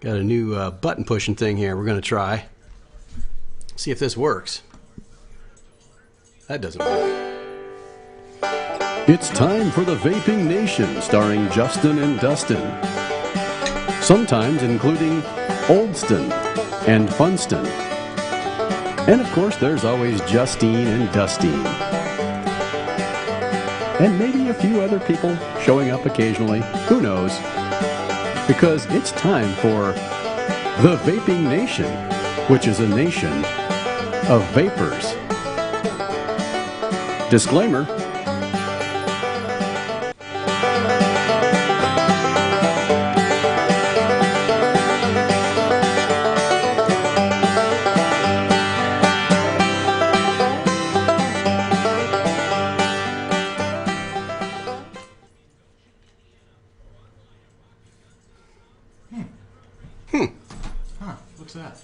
Got a new button pushing thing here we're going to try. See if this works. That doesn't work. It's time for the Vaping Nation, starring Justin and Dustin. Sometimes including Oldston and Funston. And of course, there's always Justine and Dustine. And maybe a few other people showing up occasionally. Who knows? Because it's time for the Vaping Nation, which is a nation of vapors. Disclaimer. What's that?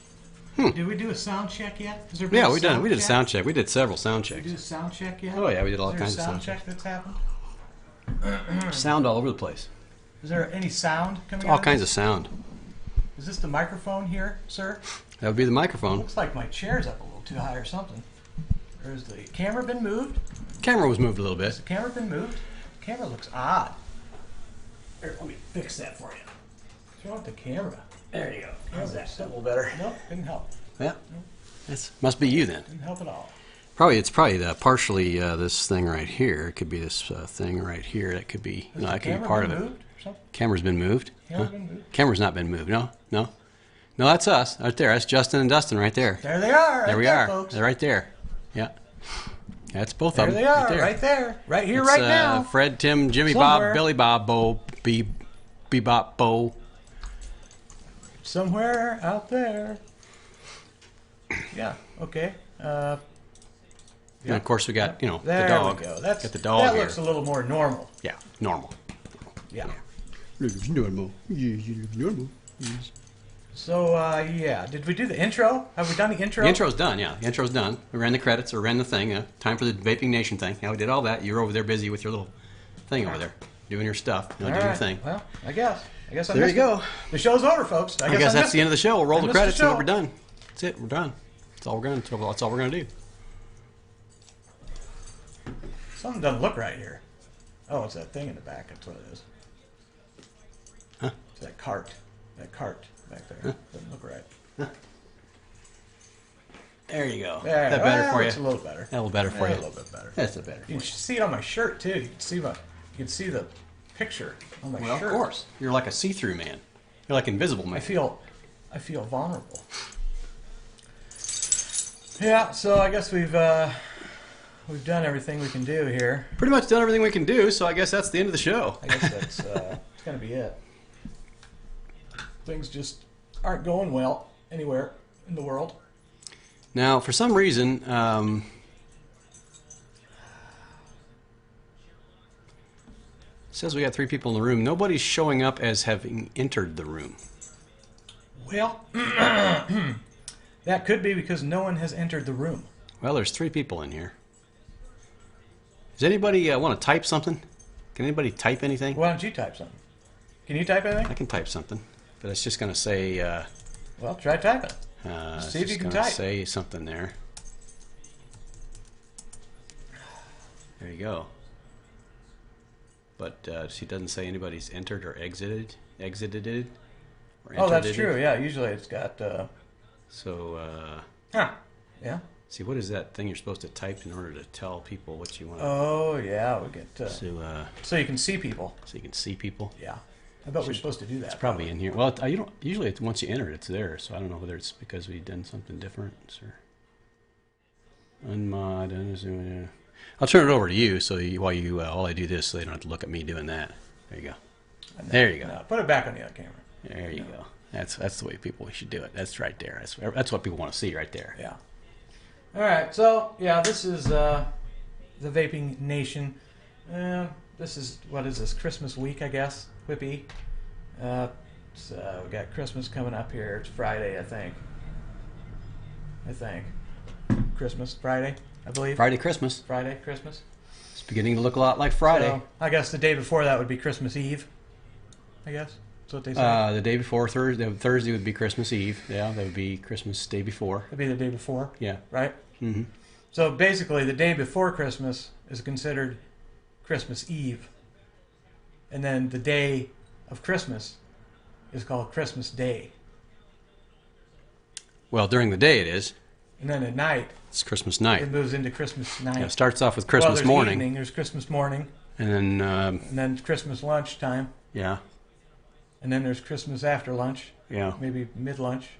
Did we do a sound check yet? Has there Yeah, we did a sound check. We did several sound checks. Did we do a sound check yet? Oh yeah, we did all kinds of sound sound check that's happened? Sound all over the place. Is there any sound coming All out kinds of of sound. Is this the microphone here, sir? That would be the microphone. Looks like my chair's up a little too high or something. Or has the camera been moved? Camera was moved a little Has bit. the camera been moved? The camera looks odd. Here, let me fix that for you. What's wrong with the camera? There you go. How's that? A little better. Nope, didn't help. Yeah. That must be you then. Didn't help at all. It's probably partially this thing right here. It could be this thing right here. That could be Has that the could be camera part of been it. moved or something? Camera's been moved. Camera been moved? Camera's not been moved. No. No, that's us right there. That's Justin and Dustin right there. There they are. Right There we are. folks. They're right there. Yeah. That's both There of them. they are, right there. Right here, It's, right now. Fred, Tim, Jimmy, Somewhere. Bob, Billy, Bob, Bo, Bebop, Bo. Somewhere out there. Yeah, okay. And of course we got, there the dog. we go. Got the dog that here. looks a little more normal. Yeah, normal. Yeah. Looks normal. Yeah, you look normal. So, yeah. Did we do the intro? Have we done the intro? The intro's done, yeah. The intro's done. We ran the credits, or ran the thing. Time for the Vaping Nation thing. Yeah, we did all that. You were over there busy with your little thing over there. Doing your stuff. Doing your thing. Well, I guess. I There you go. The show's over, folks. I guess that's the end of the show. We'll roll the missed the credits and show. we're done. That's it. We're done. That's all we're gonna do. Something doesn't look right here. Oh, it's that thing in the back. That's what it is. Huh? It's that cart. That cart back there. Doesn't look right. There you go. There. That better for you? It's a little better. A little better for you. A little bit better. That's a better. You can see it on my shirt too. You can see the picture on my Well, shirt. of course. You're like a see-through man. You're like invisible man. I feel vulnerable. Yeah, so I guess we've done everything we can do here. Pretty much done everything we can do, so I guess that's the end of the show. I guess that's it's gonna be it. Things just aren't going well anywhere in the world. Now, for some reason, it says we got 3 people in the room. Nobody's showing up as having entered the room. Well, that could be because no one has entered the room. Well, there's 3 people in here. Does anybody want to type something? Can anybody type anything? Why don't you type something? Can you type anything? I can type something, but it's just going to say. Well, try typing. It's See if you just can gonna type. Say something there. There you go. But she doesn't say anybody's entered or exited. Or Oh, that's entered true. it. Yeah, usually it's got. So, Yeah. see, what is that thing you're supposed to type in order to tell people what you want? Oh, yeah. We get so you can see people. So you can see people. Yeah. I bet we're supposed to do that. It's probably in here. Well, you don't. Usually, once you enter it, it's there. So I don't know whether it's because we've done something different or unmod. I'll turn it over to you. So while I do this, so they don't have to look at me doing that. There you go. There you go. No, put it back on the other camera. There you go. That's the way people should do it. That's right there. That's what people want to see right there. Yeah. All right. So yeah, this is the Vaping Nation. This is what is this Christmas week, I guess. Whippy. So we got Christmas coming up here. It's Friday, I think. Christmas Friday, I believe. Friday Christmas. Friday Christmas. It's beginning to look a lot like Friday. So, I guess the day before that would be Christmas Eve. I guess That's what they say. The day before Thursday. Thursday would be Christmas Eve. Yeah, that would be Christmas day before. It'd be the day before. Yeah. Right? Mm-hmm. So basically, the day before Christmas is considered Christmas Eve. And then the day of Christmas is called Christmas Day. Well, during the day it is. And then at night, It's Christmas night. it moves into Christmas night. Yeah, it starts off with Well, Christmas there's morning, evening, there's Christmas morning, and and then Christmas lunchtime, yeah, and then there's Christmas after lunch, yeah, maybe mid-lunch,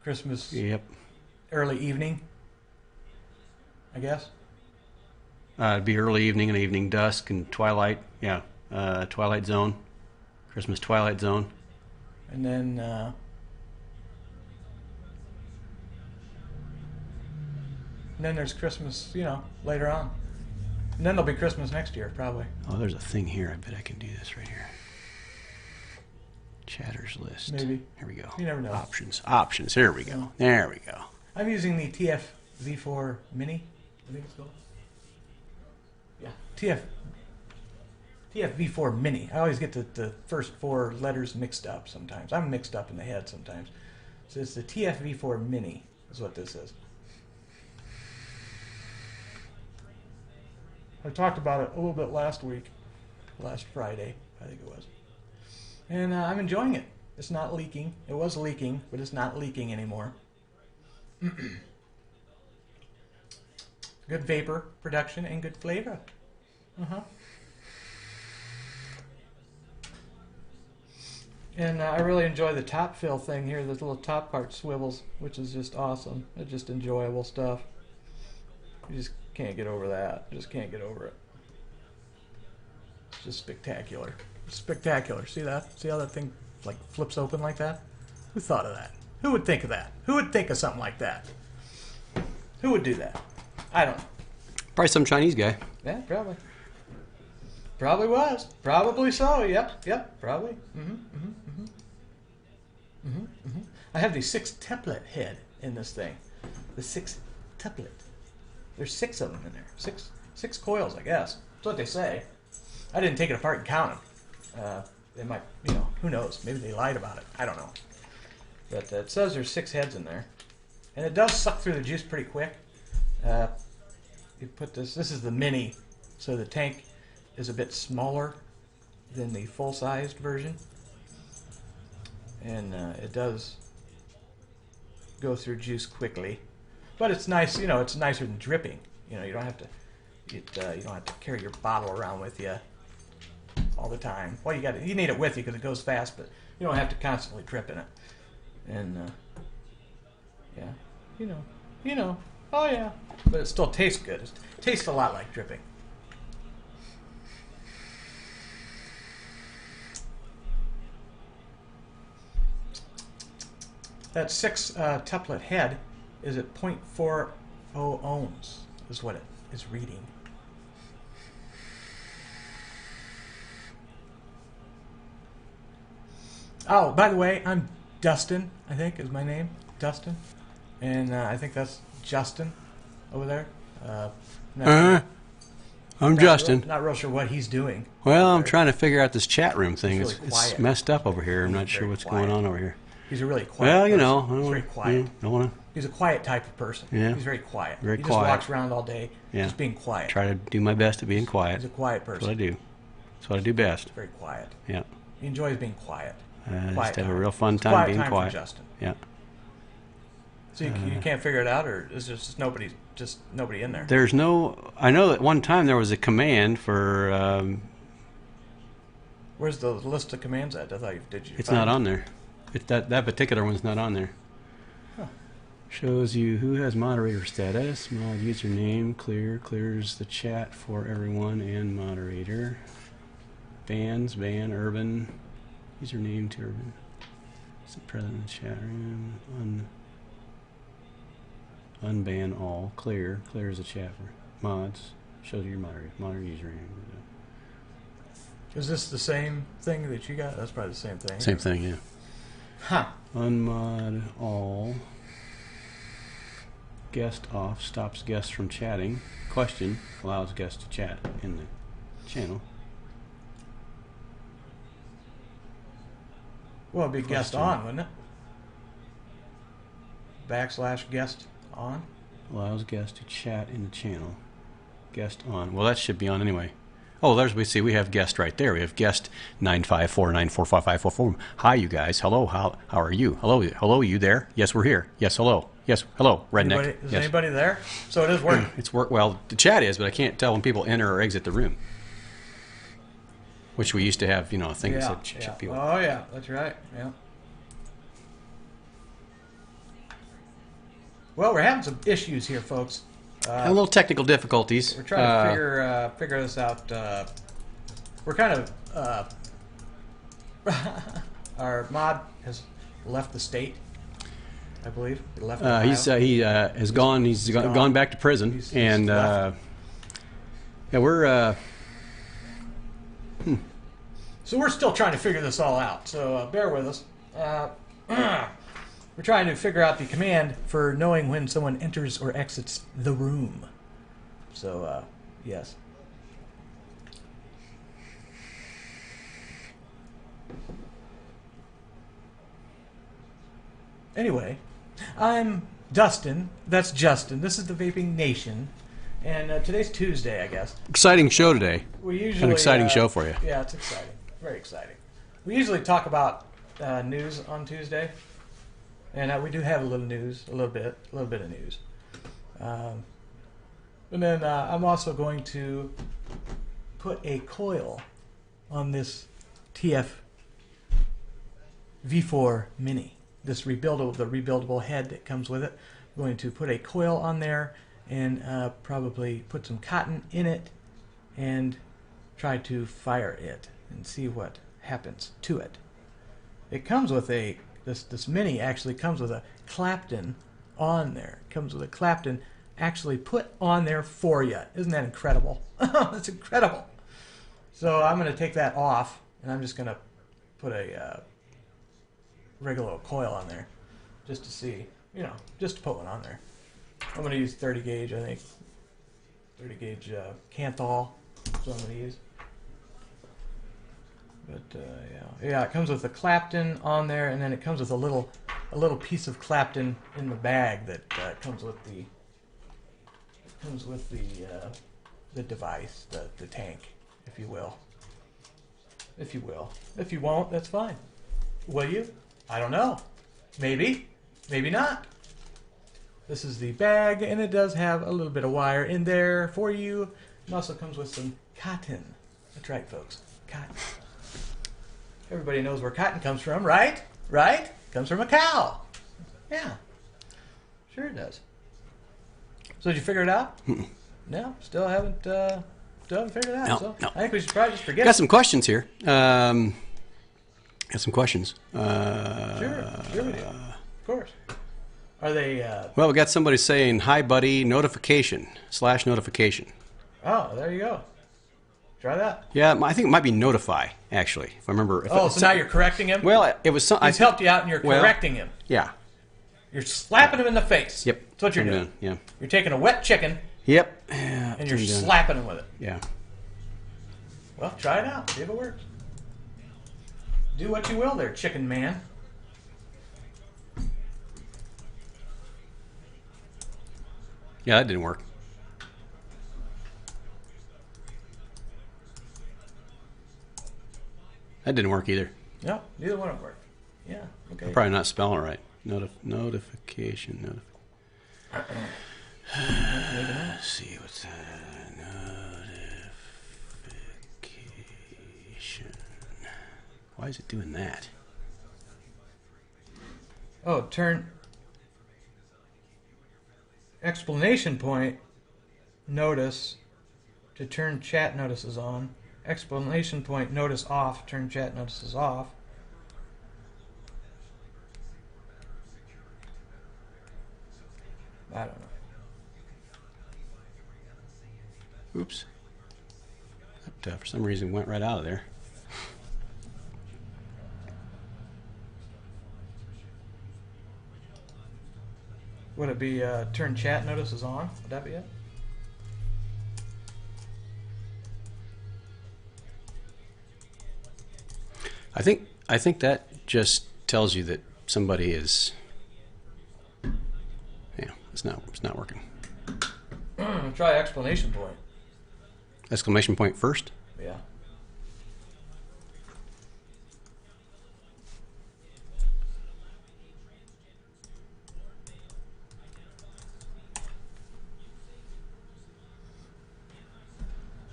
Christmas yep. early evening, I guess. It'd be early evening and evening dusk and twilight. Yeah, twilight zone, Christmas twilight zone. And then there's Christmas, later on. And then there'll be Christmas next year, probably. Oh, there's a thing here. I bet I can do this right here. Chatters list. Maybe. Here we go. You never know. Options. Here we go. There we go. I'm using the TF V4 Mini, I think it's called. Yeah, TF V4 Mini. I always get the first four letters mixed up sometimes. I'm mixed up in the head sometimes. So it's the TF V4 Mini is what this is. I talked about it a little bit last Friday, I think it was. And I'm enjoying it. It's not leaking. It was leaking, but it's not leaking anymore. Good vapor production and good flavor. And I really enjoy the top fill thing here. This little top part swivels, which is just awesome. It's just enjoyable stuff. You just can't get over that. Just can't get over it. It's just spectacular. It's spectacular. See that? See how that thing like flips open like that? Who thought of that? Who would think of that? Who would think of something like that? Who would do that? I don't know. Probably some Chinese guy. Yeah, probably. Probably was. Probably so. Yep. Probably. I have the 6-tuplet head in this thing. The 6-tuplet. There's 6 of them in there. Six coils, I guess. That's what they say. I didn't take it apart and count them. They might, who knows? Maybe they lied about it. I don't know. But it says there's 6 heads in there. And it does suck through the juice pretty quick. You put this is the mini, so the tank is a bit smaller than the full-sized version. And it does go through juice quickly. But it's nice, it's nicer than dripping. You don't have to you don't have to carry your bottle around with you all the time. Well, you need it with you because it goes fast, but you don't have to constantly drip in it. And oh yeah, but it still tastes good. It tastes a lot like dripping. That 6-tuplet head is at 0.40 ohms is what it is reading. Oh, by the way, I'm Dustin, I think is my name. Dustin. And I think that's Justin over there. I'm Justin. Not real sure what he's doing. Well, I'm trying to figure out this chat room thing. It's really It's quiet. messed up over here. I'm not sure very what's quiet. going on over here. He's a really quiet Well, person. I don't He's very wanna- quiet. Don't want to He's a quiet type of person. Yeah. He's very quiet. Very he quiet. just walks around all day Yeah. just being quiet. try to do my best at being quiet. He's a quiet That's what I person. do. That's what I do best. Very quiet. Yeah. He enjoys being quiet. Just Quiet have a time. real fun It's time quiet being time quiet. For Justin. Yeah. So you can't figure it out, or is there just nobody in there? There's no. I know that one time there was a command for. Where's the list of commands at? I thought did you? It's find not it? on there. That particular one's not on there. Huh. Shows you who has moderator status. Mod username clears the chat for everyone and moderator. Ban urban. Username to urban. It's the present chat room. Unban all. Clears the chat for mods. Shows you your moderator username. Is this the same thing that you got? That's probably the same thing. Same thing, yeah. Huh. Unmod all. Guest off stops guests from chatting. Question allows guests to chat in the channel. Well, it'd be guest Question. on, wouldn't it? / guest on. Allows guests to chat in the channel. Guest on. Well, that should be on anyway. Oh, we have guest right there. We have guest 954945544. Hi, you guys. Hello. How are you? Hello. You there? Yes, we're here. Yes, hello. Yes, hello. Redneck. Is yes. anybody there? So it is working. It's work. Well, the chat is, but I can't tell when people enter or exit the room. Which we used to have, a thing that said chat people. Oh yeah, that's right. Yeah. Well, we're having some issues here, folks. A little technical difficulties. We're trying to figure this out. We're kind of our mod has left the state, I believe. He left. He has gone. He's gone back to prison, He's and left. yeah, we're. So we're still trying to figure this all out. So bear with us. We're trying to figure out the command for knowing when someone enters or exits the room. So, yes. Anyway, I'm Dustin. That's Justin. This is the Vaping Nation. And today's Tuesday, I guess. Exciting show today. We usually An exciting show for you. Yeah, it's exciting. Very exciting. We usually talk about news on Tuesday. And we do have a little news, a little bit of news. And then I'm also going to put a coil on this TF V4 Mini. This the rebuildable head that comes with it. I'm going to put a coil on there and probably put some cotton in it and try to fire it and see what happens to it. It comes with this Mini actually comes with a Clapton on there. It comes with a Clapton actually put on there for you. Isn't that incredible? That's incredible. So I'm going to take that off, and I'm just going to put a regular coil on there just to see, just to put one on there. I'm going to use 30 gauge, I think. 30 gauge Canthal. That's what I'm going to use. But yeah, it comes with a Clapton on there, and then it comes with a little piece of Clapton in the bag that comes with the device, the tank, if you will. If you will. If you won't, that's fine. Will you? I don't know. Maybe. Maybe not. This is the bag, and it does have a little bit of wire in there for you. It also comes with some cotton. That's right, folks. Cotton. Everybody knows where cotton comes from, right? Right? Comes from a cow. Yeah. Sure it does. So did you figure it out? No? Still haven't figured it out. No. I think we should probably just forget Got it. some questions here. Got some questions. Sure we do. Of course. Are they... Well, we got somebody saying, hi, buddy, notification, /notification. Oh, there you go. Try that. Yeah, I think it might be notify, actually, if I remember. So now you're correcting him? Well, it was something... He's helped you out and you're correcting him. Yeah. You're slapping him in the face. Yep. That's what you're doing. Yeah. You're taking a wet chicken Yep. and you're slapping him with it. Yeah. Well, try it out. See if it works. Do what you will there, chicken man. Yeah, that didn't work. That didn't work either. No, neither one of them worked. Yeah, okay. I'm probably not spelling it right. Notification. Let's see what's that. Notification. Why is it doing that? Oh, turn explanation point notice to turn chat notices on. Explanation point notice off, turn chat notices off. I don't know. Oops. That, for some reason, went right out of there. Would it be turn chat notices on? Would that be it? I think that just tells you that somebody is, yeah, it's not working. Try exclamation point. Exclamation point first. Yeah.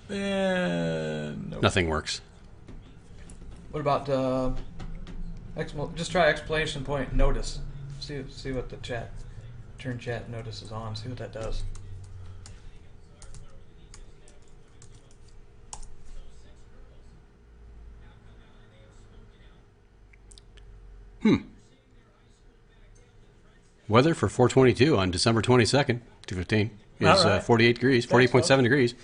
Nope. Nothing works. What about just try exclamation point notice. See what the chat turn chat notice is on. See what that does. Weather for 422 on December 22nd, 2015 is All right. 48 degrees, 48.7 degrees.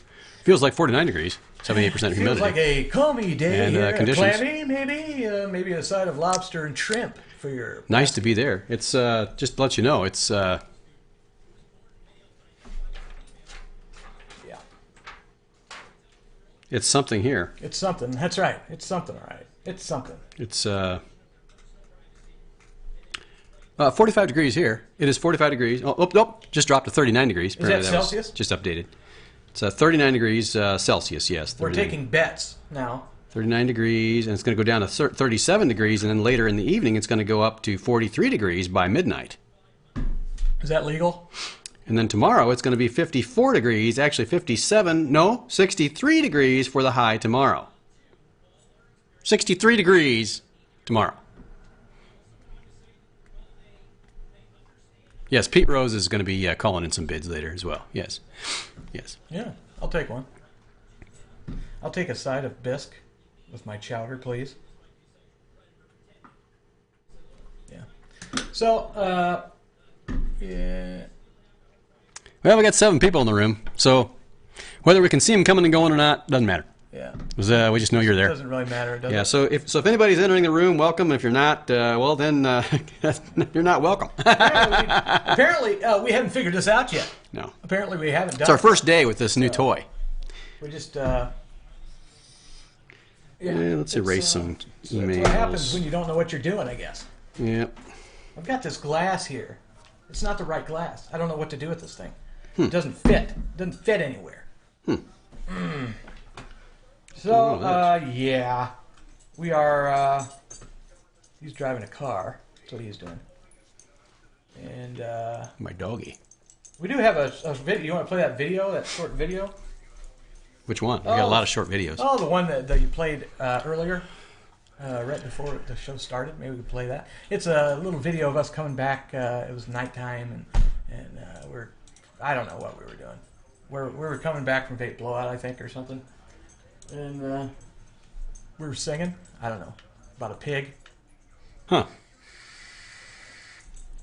Feels like 49 degrees, 78% humidity. Feels like a calmy day And, here. conditions. Clammy, maybe a side of lobster and shrimp for your. Nice to be there. It's just to let you know, it's Yeah. it's something here. It's something. That's right. It's something. All right. It's something. It's 45 degrees here. It is 45 degrees. Oh, just dropped to 39 degrees. Is that Celsius? Was just updated. It's 39 degrees Celsius, yes. 39. We're taking bets now. 39 degrees, and it's going to go down to 37 degrees, and then later in the evening it's going to go up to 43 degrees by midnight. Is that legal? And then tomorrow it's going to be 54 degrees, actually 63 degrees for the high tomorrow. 63 degrees tomorrow. Yes, Pete Rose is going to be calling in some bids later as well. Yes. Yes. Yeah, I'll take one. I'll take a side of bisque with my chowder, please. Yeah. So, yeah. Well, we got 7 people in the room, so whether we can see them coming and going or not doesn't matter. Yeah. 'Cause, we just know you're It there. doesn't really matter, does Yeah. it? So if anybody's entering the room, welcome. If you're not, well then you're not welcome. Apparently, we haven't figured this out yet. No. Apparently, we haven't done It's our it. first day with this new toy. We just, Yeah, let's erase some That's emails. what happens when you don't know what you're doing, I guess. Yeah. I've got this glass here. It's not the right glass. I don't know what to do with this thing. It doesn't fit. It doesn't fit anywhere. So, yeah. We are, he's driving a car. That's what he's doing. And, My doggy. we do have a video. You want to play that video, that short video? Which one? We got a lot of short videos. Oh, the one that you played earlier, right before the show started. Maybe we could play that. It's a little video of us coming back. It was nighttime, and I don't know what we were doing. We were coming back from Vape Blowout, I think, or something. And we were singing, I don't know, about a pig. Huh.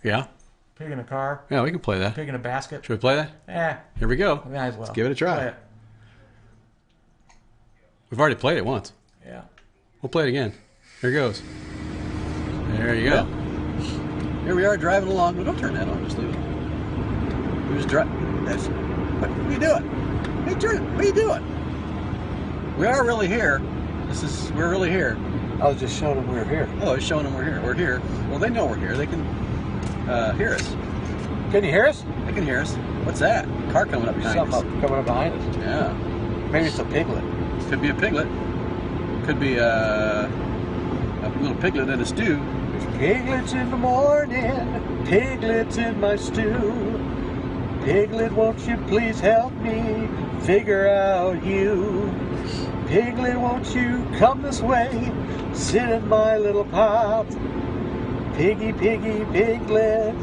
Yeah? Pig in a car, Yeah, we can play that. pig in a basket. Should we play that? Here we go. Might as well. Let's give it a try. Play it. We've already played it once. Yeah. We'll play it again. Here it goes. There you go. Here we are driving along. No, don't turn that on. Just leave it. We're just driving. What are you doing? Hey, turn. What are you doing? We are really here. We're really here. I was just showing them we were here. Oh, it's showing them we're here. We're here. Well, they know we're here. They can hear us. Can you hear us? They can hear us. What's that? Car coming up behind us. Something coming up behind us. Yeah. Maybe it's a piglet. Could be a piglet. Could be a little piglet in a stew. There's piglets in the morning, piglets in my stew. Piglet, won't you please help me figure out you? Piglet, won't you come this way, sit in my little pot? Piggy, piggy, piglet,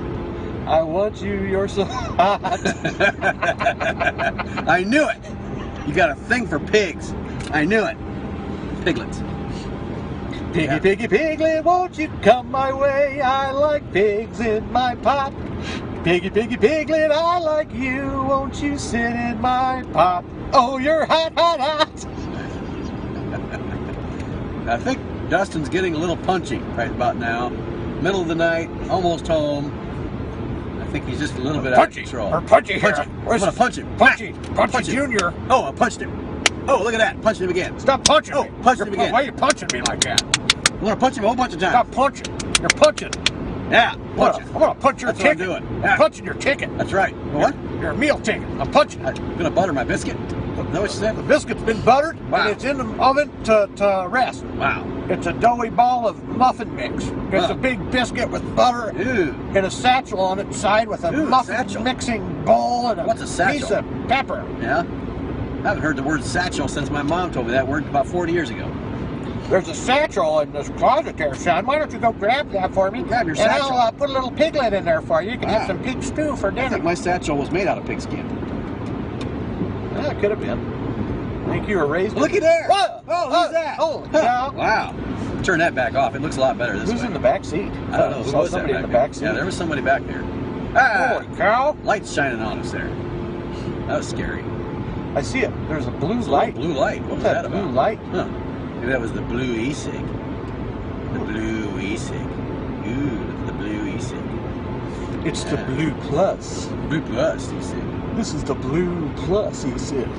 I want you, you're so hot. I knew it. You got a thing for pigs. I knew it. Piglets. Piggy, piggy, piglet, won't you come my way? I like pigs in my pot. Piggy, piggy, piglet, I like you. Won't you sit in my pot? Oh, you're hot, hot, hot. I think Dustin's getting a little punchy right about now. Middle of the night, almost home. I think he's just a little bit out of control. Or punchy here. Punchy. I'm gonna punch him. Punchy. Punchy Punch him. Junior. Oh, I punched him. Oh, look at that. Punched him again. Stop punching me. Punched him again. Why are you punching me like that? want to punch him a whole bunch of times. Stop punching. You're punching. Yeah, punch it. I'm gonna punch your That's what I'm ticket. doing. I'm Yeah. punching your ticket. That's right. What? Your meal ticket. I'm punching it. I'm gonna butter my biscuit. Is that what you said? The biscuit's been buttered, Wow. and it's in the oven to rest. Wow. It's a doughy ball of muffin mix. It's Huh. a big biscuit with butter Ew. and a satchel on its side with a Ooh, a muffin satchel. mixing bowl and What's a satchel? piece of pepper. Yeah. I haven't heard the word satchel since my mom told me that word about 40 years ago. There's a satchel in this closet there, son. Why don't you go grab that for me? Grab your and satchel. I'll put a little piglet in there for you. You can Ah. have some pig stew for I dinner. think my satchel was made out of pigskin. Yeah, it could have been. I think you were raised. Looky there. Whoa! Oh, who's that? Oh, Huh. yeah. Wow. Turn that back off. It looks a lot better this Who's way. in the back seat? I don't know. Who Saw was that somebody in the there? back seat. Yeah, there was somebody back there. Ah! Holy cow! Lights shining on us there. That was scary. I see it. There's a blue It's a light. Blue light. What was That that about? blue light. Huh. Maybe that was the blue e-cig. The blue e-cig. Ooh, look at the blue e-cig. It's the Yeah. blue plus. Blue plus e-cig. This is the blue plus, he said.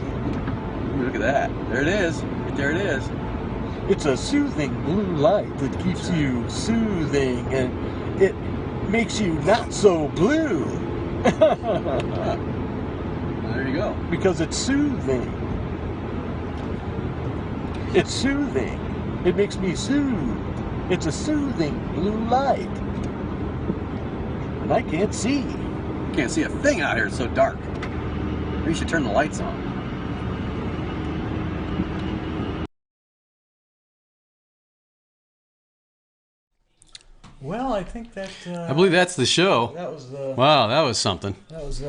Ooh, look at that. There it is. Right there it is. It's a soothing blue light that keeps you soothing and it makes you not so blue. Well, there you go. Because it's soothing. It's soothing. It makes me soothe. It's a soothing blue light. And I can't see. Can't see a thing out here. It's so dark. Maybe you should turn the lights on. Well, I think that. I believe that's the show. That was the. Wow, that was something. That was it.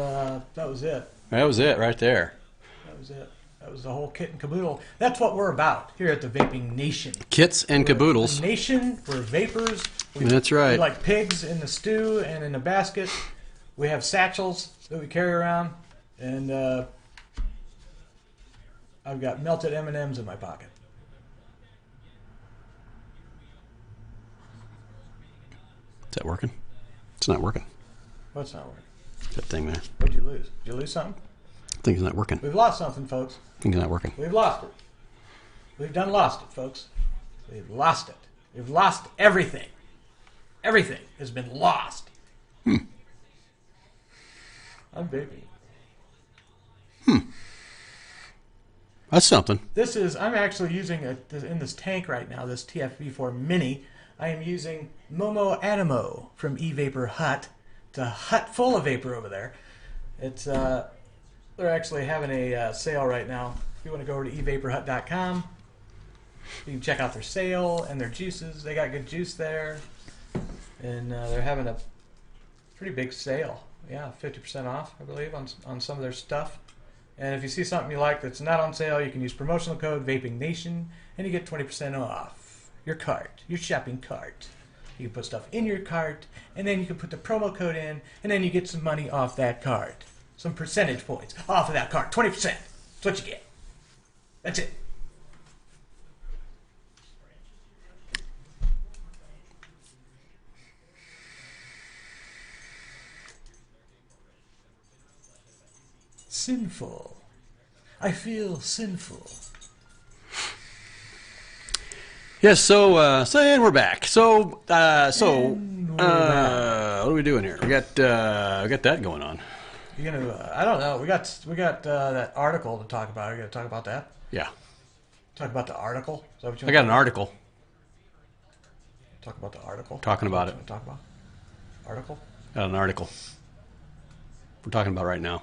That was it right there. That was it. That was the whole kit and caboodle. That's what we're about here at the Vaping Nation. Kits and We're caboodles. a nation. We're vapors. That's right. We like pigs in the stew and in the basket. We have satchels that we carry around, and I've got melted M&Ms in my pocket. Is that working? It's not working. What's not working? That thing there. What'd you lose? Did you lose something? Thing's not working. We've lost something, folks. Thing's not working. We've lost it. We've done lost it, folks. We've lost it. We've lost everything. Everything has been lost. I'm vaping. That's something. This is, I'm actually using, in this tank right now, this TFV4 Mini, I am using Momo Animo from eVapor Hut. It's a hut full of vapor over there. It's, they're actually having a sale right now. If you want to go over to evaporhut.com, you can check out their sale and their juices. They got good juice there. And they're having a pretty big sale. Yeah, 50% off, I believe, on some of their stuff. And if you see something you like that's not on sale, you can use promotional code VapingNation, and you get 20% off your cart, your shopping cart. You can put stuff in your cart, and then you can put the promo code in, and then you get some money off that cart. Some percentage points off of that cart. 20%. That's what you get. That's it. Sinful. I feel sinful. Yes. And we're back. What are we doing here? We got that going on. You gonna? I don't know. We got that article to talk about. You gonna talk about that? Yeah. Talk about the article. Is that what you I got an article. Talk about the article. Talking about What it. you wanna Talk about article. Got an article. We're talking about right now.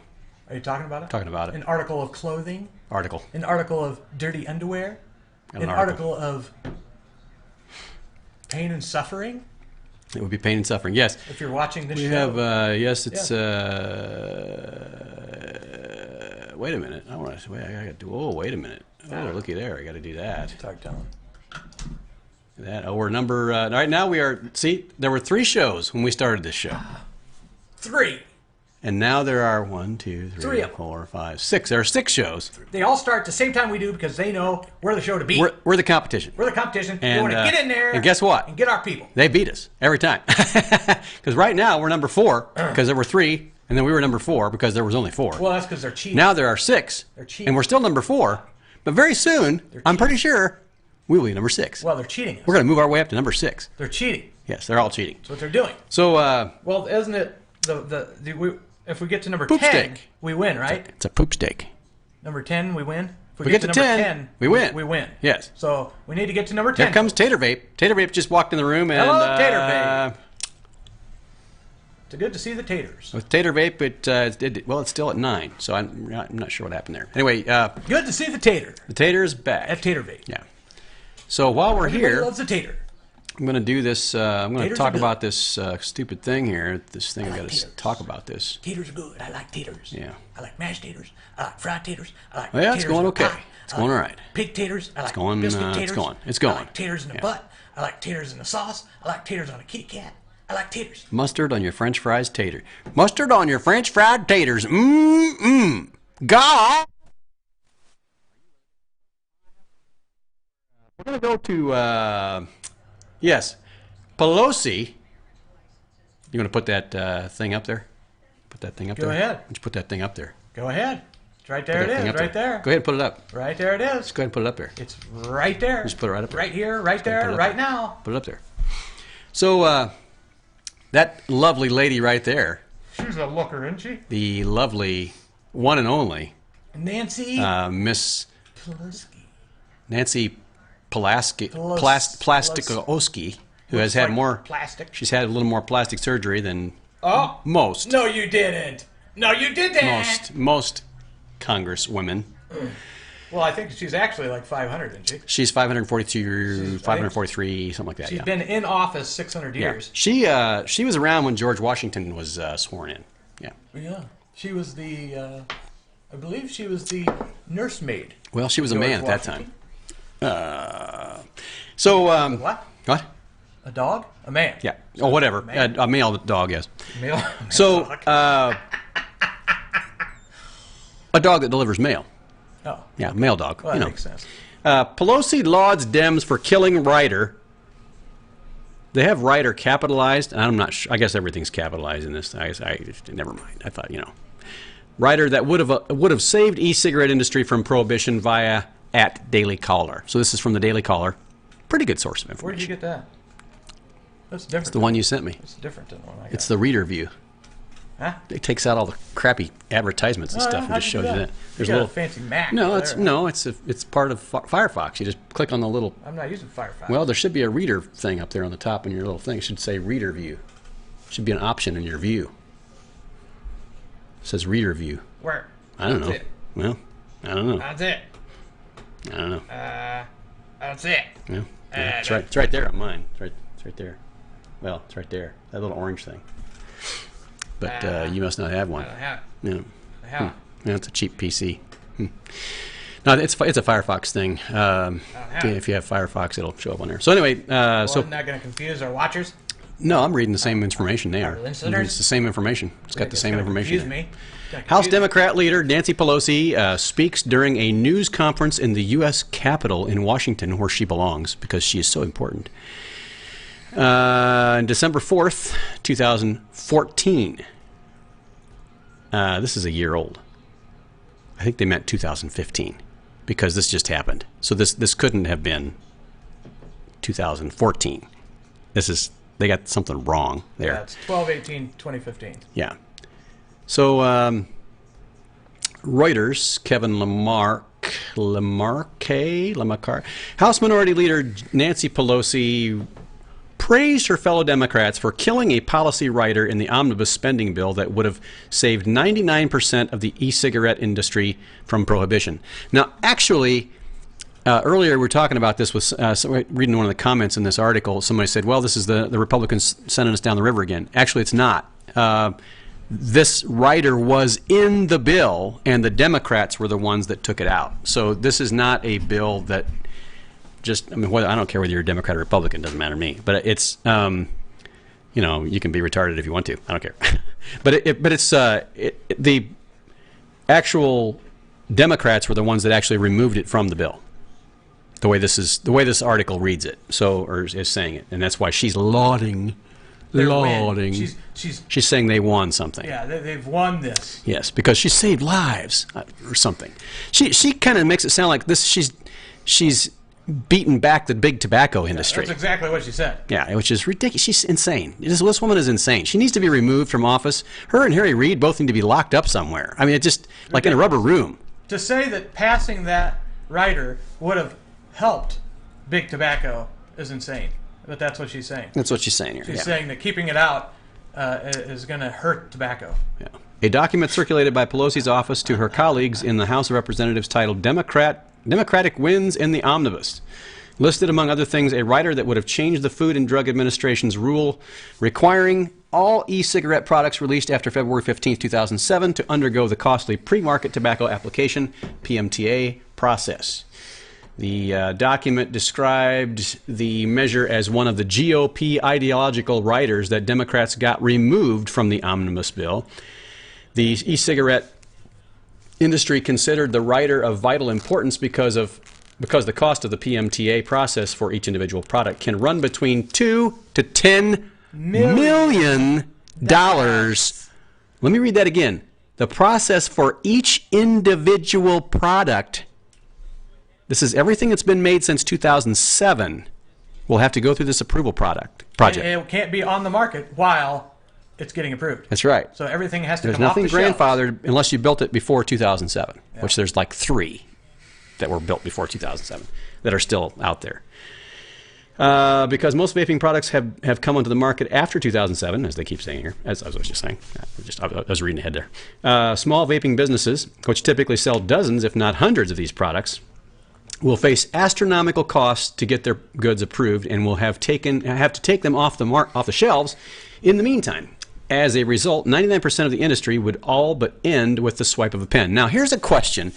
Are you talking about it? Talking about it. An article of clothing. Article. An article of dirty underwear. Got An article of pain and suffering. It would be pain and suffering. Yes. If you're watching this We show. have. Yes. It's. Wait a minute. I want to. Wait. I got to do. Oh, wait a minute. Oh, looky there. I got to do that. Talk to him. That. Oh, we're number. Right now we are. See, there were 3 shows when we started this show. 3. And now there are 1, 2, 3 3, of them. 4, 5, 6. There are 6 shows. They all start at the same time we do because they know we're the show to beat. We're the competition. We're the competition. We And, want to get in there. and guess what? And get our people. They beat us every time. Because right now we're number 4 because there were 3, and then we were number 4 because there was only 4. Well, that's because they're cheating. Now there are 6, They're cheating. and we're still number 4. But very soon, I'm pretty sure We will be number 6. Well, they're cheating us. We're going to move our way up to number 6. They're cheating. Yes, they're all cheating. That's what they're doing. So, Well, isn't it if we get to number Poop 10, steak. we win, right? it's a poop steak. Number 10, we win. If We get to number 10, we win. We win. Yes. So we need to get to number 10. Here comes Tater Vape. Tater Vape just walked in the room, and Hello, Tater Vape. It's good to see the taters. with Tater Vape, it's still at 9, so I'm not sure what happened there. Anyway, Good to see the tater. the Tater is back. At Tater Vape. Yeah. So while we're Everybody here, loves the tater. I'm going to do this. I'm going to Taters talk are good. about this stupid thing here. This thing I like got to taters. talk about this. Taters are good. I like taters. Yeah. I like mashed taters. I like fried taters. I like Well, yeah, taters it's going in a okay. pie. It's I going like all right. Pig taters. I like going, biscuit it's taters. going. It's going. I like taters in a Yeah. butt. I like taters in a sauce. I like taters on a Kitty Cat. I like taters. Mustard on your French fries tater. Mustard on your French fried taters. Mmm. God. We're going to go to, yes, Pelosi. You want to put that thing up there? Put that thing up Go there? ahead. Why don't you put that thing up there? Go ahead. It's right there. Put that It thing is. up Right there. Go ahead and put it up. Right there it is. Go ahead and put it up there. It's right there. Just put it right up there. Right here. Right put it there. up Right there. now. Put it up there. So, that lovely lady right there, She's a looker, isn't she? the lovely one and only Nancy Miss Pelosi. Nancy Pulaski, Pelos- Plastikowski, who has Looks had like more. plastic. She's had a little more plastic surgery than Oh most. no, you didn't. No, you didn't. Most congresswomen. Well, I think she's actually like 500, isn't she? She's 542, She's- 543, something like that. She's yeah. been in office 600 Yeah. years. She was around when George Washington was sworn in. Yeah. Yeah. She was the, I believe she was the nursemaid. Well, she was a George man at that Washington. time. So What? what? A dog? A man? Yeah. Oh, whatever. Man. A male dog, yes. Male. So a dog that delivers mail. Oh. Yeah, mail dog. Well, you that know. makes sense. Pelosi lauds Dems for killing Ryder. They have Ryder capitalized, and I'm not sure. I guess everything's capitalized in this. I never mind. I thought, Ryder that would have saved e-cigarette industry from prohibition via at Daily Caller. So this is from the Daily Caller. Pretty good source of information. Where did you get that? That's different. It's the one you sent me. It's different than the one I got. It's the reader view. Huh? It takes out all the crappy advertisements and Oh, stuff and how'd just you do shows you that? that. You There's got a a little fancy Mac. No, over it's there. it's part of Firefox. You just click on the little. I'm not using Firefox. Well, there should be a reader thing up there on the top in your little thing. It should say reader view. Should be an option in your view. It says reader view. Where? I don't know. That's it. Well, I don't know. That's it. I don't know. That's it. Yeah. It's right. It's right there on mine. It's right there. Well, it's right there. That little orange thing. But you must not have one. I don't have it. Yeah. I have it. Yeah, it's a cheap PC. No, it's a Firefox thing. have If you have Firefox, it'll show up on there. So anyway, Well, so I'm not going to confuse our watchers. no, I'm reading the same information they are. listeners? It's the same information. It's got the same information. Confuse there. me. It's gonna House confuse me. Democrat leader Nancy Pelosi speaks during a news conference in the U.S. Capitol in Washington, where she belongs, because she is so important. December 4th, 2014. This is a year old. I think they meant 2015, because this just happened. So this couldn't have been 2014. They got something wrong there. Yeah, it's 12/18/2015. Yeah. So Reuters, Kevin Lamarck, House Minority Leader Nancy Pelosi praised her fellow Democrats for killing a policy rider in the omnibus spending bill that would have saved 99% of the e-cigarette industry from prohibition. Now, actually, earlier we were talking about this with reading one of the comments in this article. Somebody said, well, this is the Republicans sending us down the river again. Actually, it's not. This rider was in the bill, and the Democrats were the ones that took it out. So this is not a bill that I don't care whether you're a Democrat or Republican, doesn't matter to me. But it's, you can be retarded if you want to. I don't care. but the actual Democrats were the ones that actually removed it from the bill. The way this article reads it, or is saying it, and that's why she's lauding. She's saying they won something. Yeah, they've won this. Yes, because she saved lives or something. She kind of makes it sound like this. She's beaten back the big tobacco industry. That's exactly what she said. Yeah, which is ridiculous. She's insane. This woman is insane. She needs to be removed from office. Her and Harry Reid both need to be locked up somewhere. I mean, it just like in a rubber room. To say that passing that rider would have helped big tobacco is insane. But that's what she's saying. That's what she's saying here. She's saying that keeping it out is going to hurt tobacco. Yeah. A document circulated by Pelosi's office to her colleagues in the House of Representatives titled Democratic Wins in the Omnibus listed, among other things, a rider that would have changed the Food and Drug Administration's rule requiring all e-cigarette products released after February 15, 2007 to undergo the costly pre-market tobacco application, PMTA, process. The document described the measure as one of the GOP ideological riders that Democrats got removed from the omnibus bill. The e-cigarette industry considered the rider of vital importance because the cost of the PMTA process for each individual product can run between $2 to $10 million. Let me read that again. The process for each individual product, this is everything that's been made since 2007, will have to go through this approval project. And it can't be on the market while it's getting approved. That's right. So everything has to There's come off the nothing shelf. grandfathered unless you built it before 2007, which there's like 3 that were built before 2007 that are still out there. Because most vaping products have come onto the market after 2007, as they keep saying here, as I was just saying. I was reading ahead there. Small vaping businesses, which typically sell dozens, if not hundreds of these products, will face astronomical costs to get their goods approved and will have to take them off the shelves in the meantime. As a result, 99% of the industry would all but end with the swipe of a pen. Now, here's a question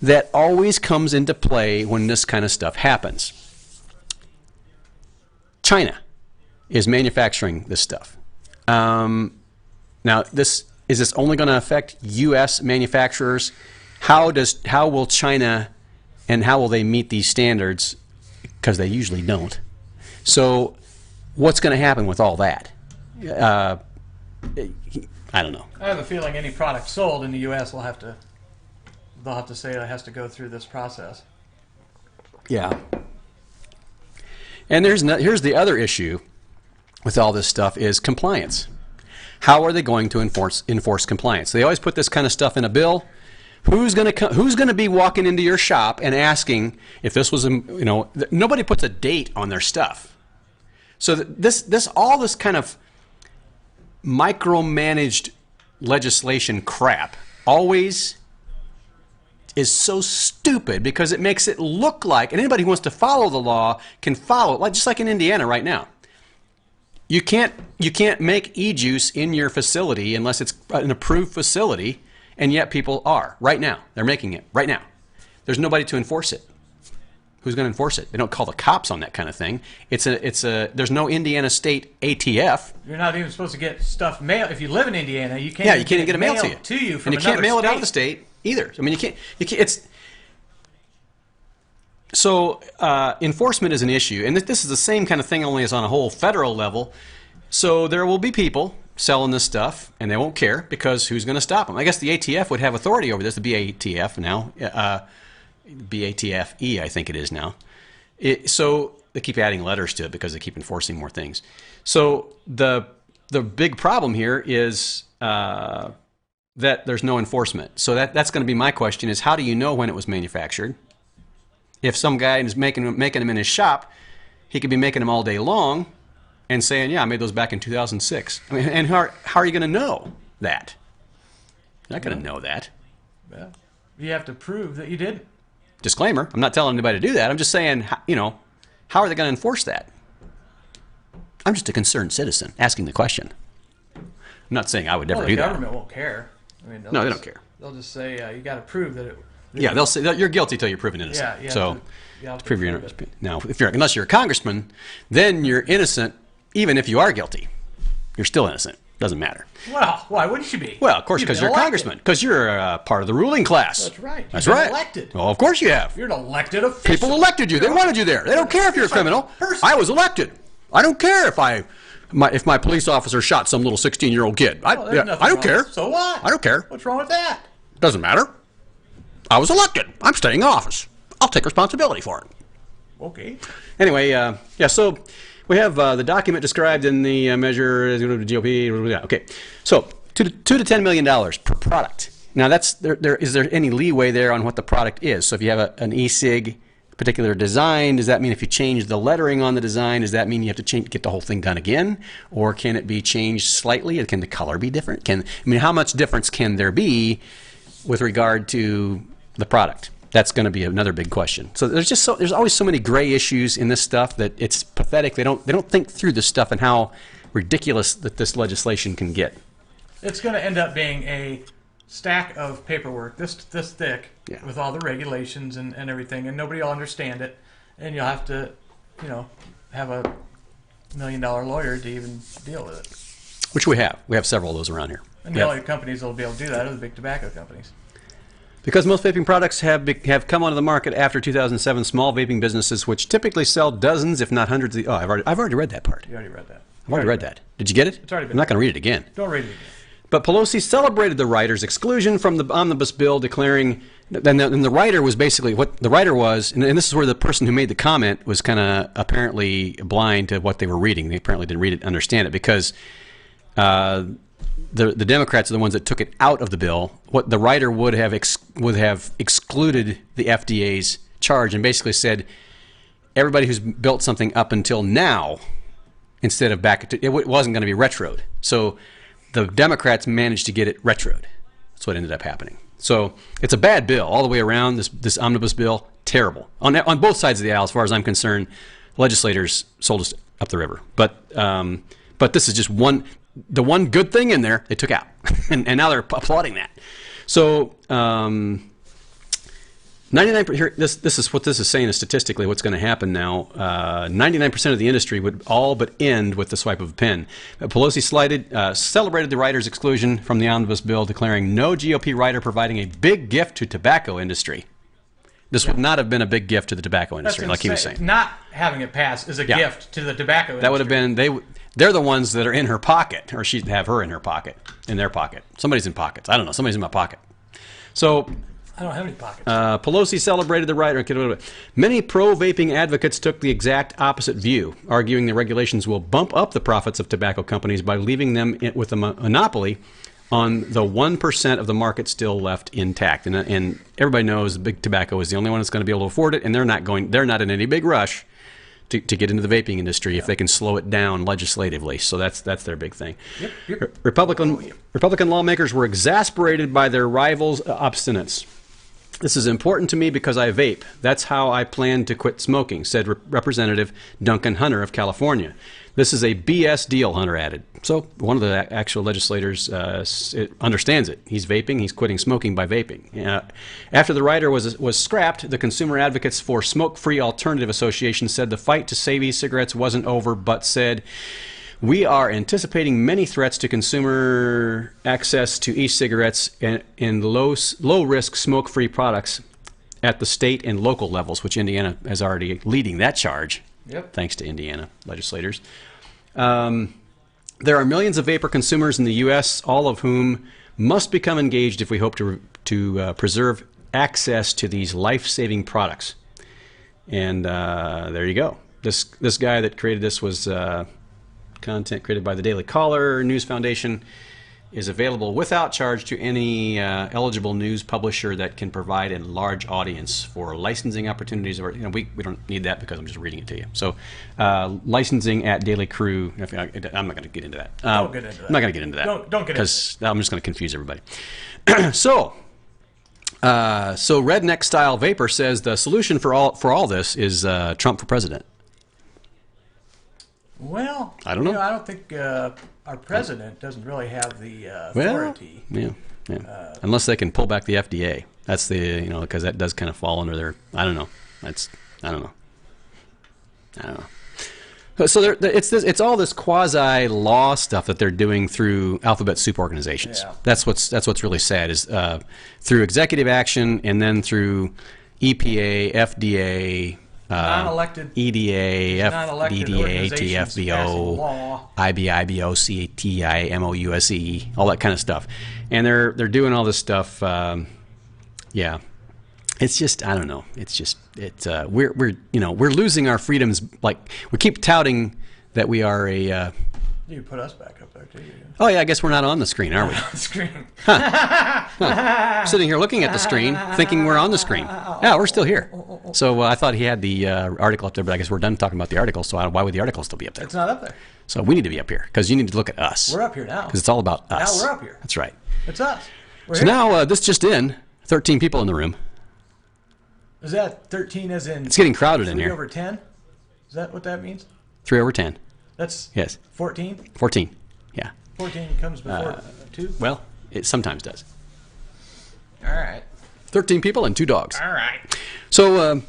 that always comes into play when this kind of stuff happens. China is manufacturing this stuff. Now, is this only going to affect U.S. manufacturers? How will China and how will they meet these standards? Because they usually don't. So, what's going to happen with all that? I don't know. I have a feeling any product sold in the U.S. they'll have to say it has to go through this process. Yeah. And here's the other issue with all this stuff is compliance. How are they going to enforce compliance? They always put this kind of stuff in a bill. Who's going to be walking into your shop and asking if this was nobody puts a date on their stuff. So all this kind of micromanaged legislation crap always is so stupid because it makes it look like, and anybody who wants to follow the law can follow it, just like in Indiana right now. You can't make e-juice in your facility unless it's an approved facility, and yet people are right now. They're making it right now. There's nobody to enforce it. Who's going to enforce it? They don't call the cops on that kind of thing. There's no Indiana State ATF. You're not even supposed to get stuff mailed. If you live in Indiana, you can't. Yeah, you can't even get it mailed to you from and you can't mail it out of the state state either. I mean, you can't. It's so enforcement is an issue, and this is the same kind of thing, only it's on a whole federal level. So there will be people selling this stuff, and they won't care because who's going to stop them? I guess the ATF would have authority over this. The BATF now. BATFE, I think it is now. So they keep adding letters to it because they keep enforcing more things. So the big problem here is that there's no enforcement. So that's going to be my question: is how do you know when it was manufactured? If some guy is making them in his shop, he could be making them all day long and saying, "Yeah, I made those back in 2006." I mean, and how are you going to know that? You're not going to know that. Well, you have to prove that you didn't. Disclaimer, I'm not telling anybody to do that. I'm just saying, how are they going to enforce that? I'm just a concerned citizen asking the question. I'm not saying I would never do that. The government won't care. I mean, no, they don't care. They'll just say, you got to prove that it... Yeah, they'll say you're guilty till you're proven innocent. Yeah, so you have to prove you're innocent. Now, unless you're a congressman, then you're innocent even if you are guilty. You're still innocent. Doesn't matter. Well, why wouldn't you be? Well, of course, because you're a congressman. Because you're part of the ruling class. That's right. That's right. Elected. Well, of course you have. You're an elected official. People elected you. They wanted you there. They don't care if you're a criminal. I was elected. I don't care if my police officer shot some little 16-year-old kid. I don't care. So what? I don't care. What's wrong with that? Doesn't matter. I was elected. I'm staying in office. I'll take responsibility for it. Okay. Anyway, yeah, so we have the document described in the measure GOP. Yeah, okay, so $2 to $10 million per product. Now, is there any leeway there on what the product is? So if you have an e-cig particular design, does that mean if you change the lettering on the design, does that mean you have to get the whole thing done again? Or can it be changed slightly? Can the color be different? How much difference can there be with regard to the product? That's going to be another big question. So there's always so many gray issues in this stuff that it's pathetic. They don't think through this stuff and how ridiculous that this legislation can get. It's going to end up being a stack of paperwork this thick, yeah, with all the regulations and everything, and nobody will understand it, and you'll have to, have a $1 million lawyer to even deal with it. Which we have. We have several of those around here. And the only companies that will be able to do that are the big tobacco companies. Because most vaping products have come onto the market after 2007, small vaping businesses, which typically sell dozens, if not hundreds of... I've already read that part. You already read that. I've already read that. Did you get it? It's already been I'm not going to read it again. Don't read it again. But Pelosi celebrated the writer's exclusion from the omnibus bill, declaring... And the writer was basically... What the writer was... And this is where the person who made the comment was kind of apparently blind to what they were reading. They apparently didn't read it, understand it, because... The Democrats are the ones that took it out of the bill. What the writer would have excluded the FDA's charge and basically said everybody who's built something up until now, instead of back to, it wasn't going to be retroed. So the Democrats managed to get it retroed. That's what ended up happening. So it's a bad bill all the way around. This omnibus bill, terrible on both sides of the aisle. As far as I'm concerned, legislators sold us up the river. But this is just the one good thing in there they took out, and now they're applauding that. So 99%. Here, this is what this is saying is statistically what's going to happen now. 99% of the industry would all but end with the swipe of a pen. Pelosi celebrated the writer's exclusion from the omnibus bill, declaring no GOP writer providing a big gift to tobacco industry. This would not have been a big gift to the tobacco industry, like he was saying. Not having it pass is a gift to the tobacco industry. That would have been They're the ones that are in her pocket, or she'd have her in her pocket, in their pocket. Somebody's in pockets. I don't know. Somebody's in my pocket. So I don't have any pockets. Pelosi celebrated the writer. Many pro-vaping advocates took the exact opposite view, arguing the regulations will bump up the profits of tobacco companies by leaving them with a monopoly on the 1% of the market still left intact. And everybody knows big tobacco is the only one that's going to be able to afford it, and they're not in any big rush to get into the vaping industry if they can slow it down legislatively. So that's their big thing. Yep. Republican lawmakers were exasperated by their rivals' obstinance. This is important to me because I vape. That's how I plan to quit smoking, said Representative Duncan Hunter of California. This is a BS deal, Hunter added. So one of the actual legislators understands it. He's vaping. He's quitting smoking by vaping. After the rider was scrapped, the Consumer Advocates for Smoke-Free Alternative Association said the fight to save e-cigarettes wasn't over, but said, we are anticipating many threats to consumer access to e-cigarettes and low-risk smoke-free products at the state and local levels, which Indiana is already leading that charge. Yep. Thanks to Indiana legislators. There are millions of vapor consumers in the U.S., all of whom must become engaged if we hope to preserve access to these life-saving products. And there you go. This guy that created this was content created by the Daily Caller News Foundation. Is available without charge to any eligible news publisher that can provide a large audience for licensing opportunities. Or we don't need that because I'm just reading it to you. So licensing at Daily Crew. I'm not going to get into that. Don't get into that. I'm not going to get into that. Don't get into it. Because I'm just going to confuse everybody. So Redneck Style Vapor says the solution for all this is Trump for president. Well, I don't know. I don't think our president doesn't really have the authority. Well, yeah. Unless they can pull back the FDA. That's because that does kind of fall under their. I don't know. I don't know. So it's all this quasi law stuff that they're doing through alphabet soup organizations. Yeah. That's what's really sad is through executive action and then through EPA, FDA. Non-elected EDA, FDDA, organizations passing law. TFBO, IBIBO, CATI, MOUSE, all that kind of stuff. And they're doing all this stuff, it's just, I don't know. It's just, we're losing our freedoms. Like, we keep touting that we are a. You put us back up there too. Oh yeah, I guess we're not on the screen, are we? On the screen. Sitting here looking at the screen, thinking we're on the screen. Yeah, we're still here. So I thought he had the article up there, but I guess we're done talking about the article. So why would the article still be up there? It's not up there. So we need to be up here because you need to look at us. We're up here now. Because it's all about us. Now we're up here. That's right. It's us. We're So here. now this just in, 13 people in the room. Is that 13 as in? It's getting crowded in 3 here. over 10? Is that what that means? 3 over 10. That's Yes. 14. 14. Yeah. 14 comes before 2. Well, it sometimes does. All right. 13 people and 2 dogs. All right. So,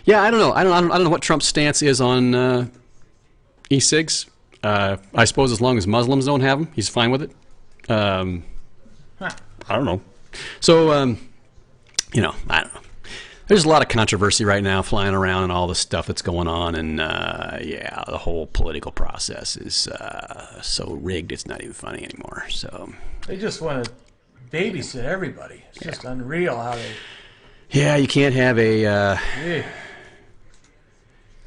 yeah, I don't know. I don't know what Trump's stance is on e-cigs. I suppose as long as Muslims don't have them, he's fine with it. I don't know. So, I don't know. There's a lot of controversy right now flying around and all the stuff that's going on, and yeah, the whole political process is so rigged it's not even funny anymore. So They just want to babysit everybody. It's just unreal how they. yeah, you can't have a Yeah.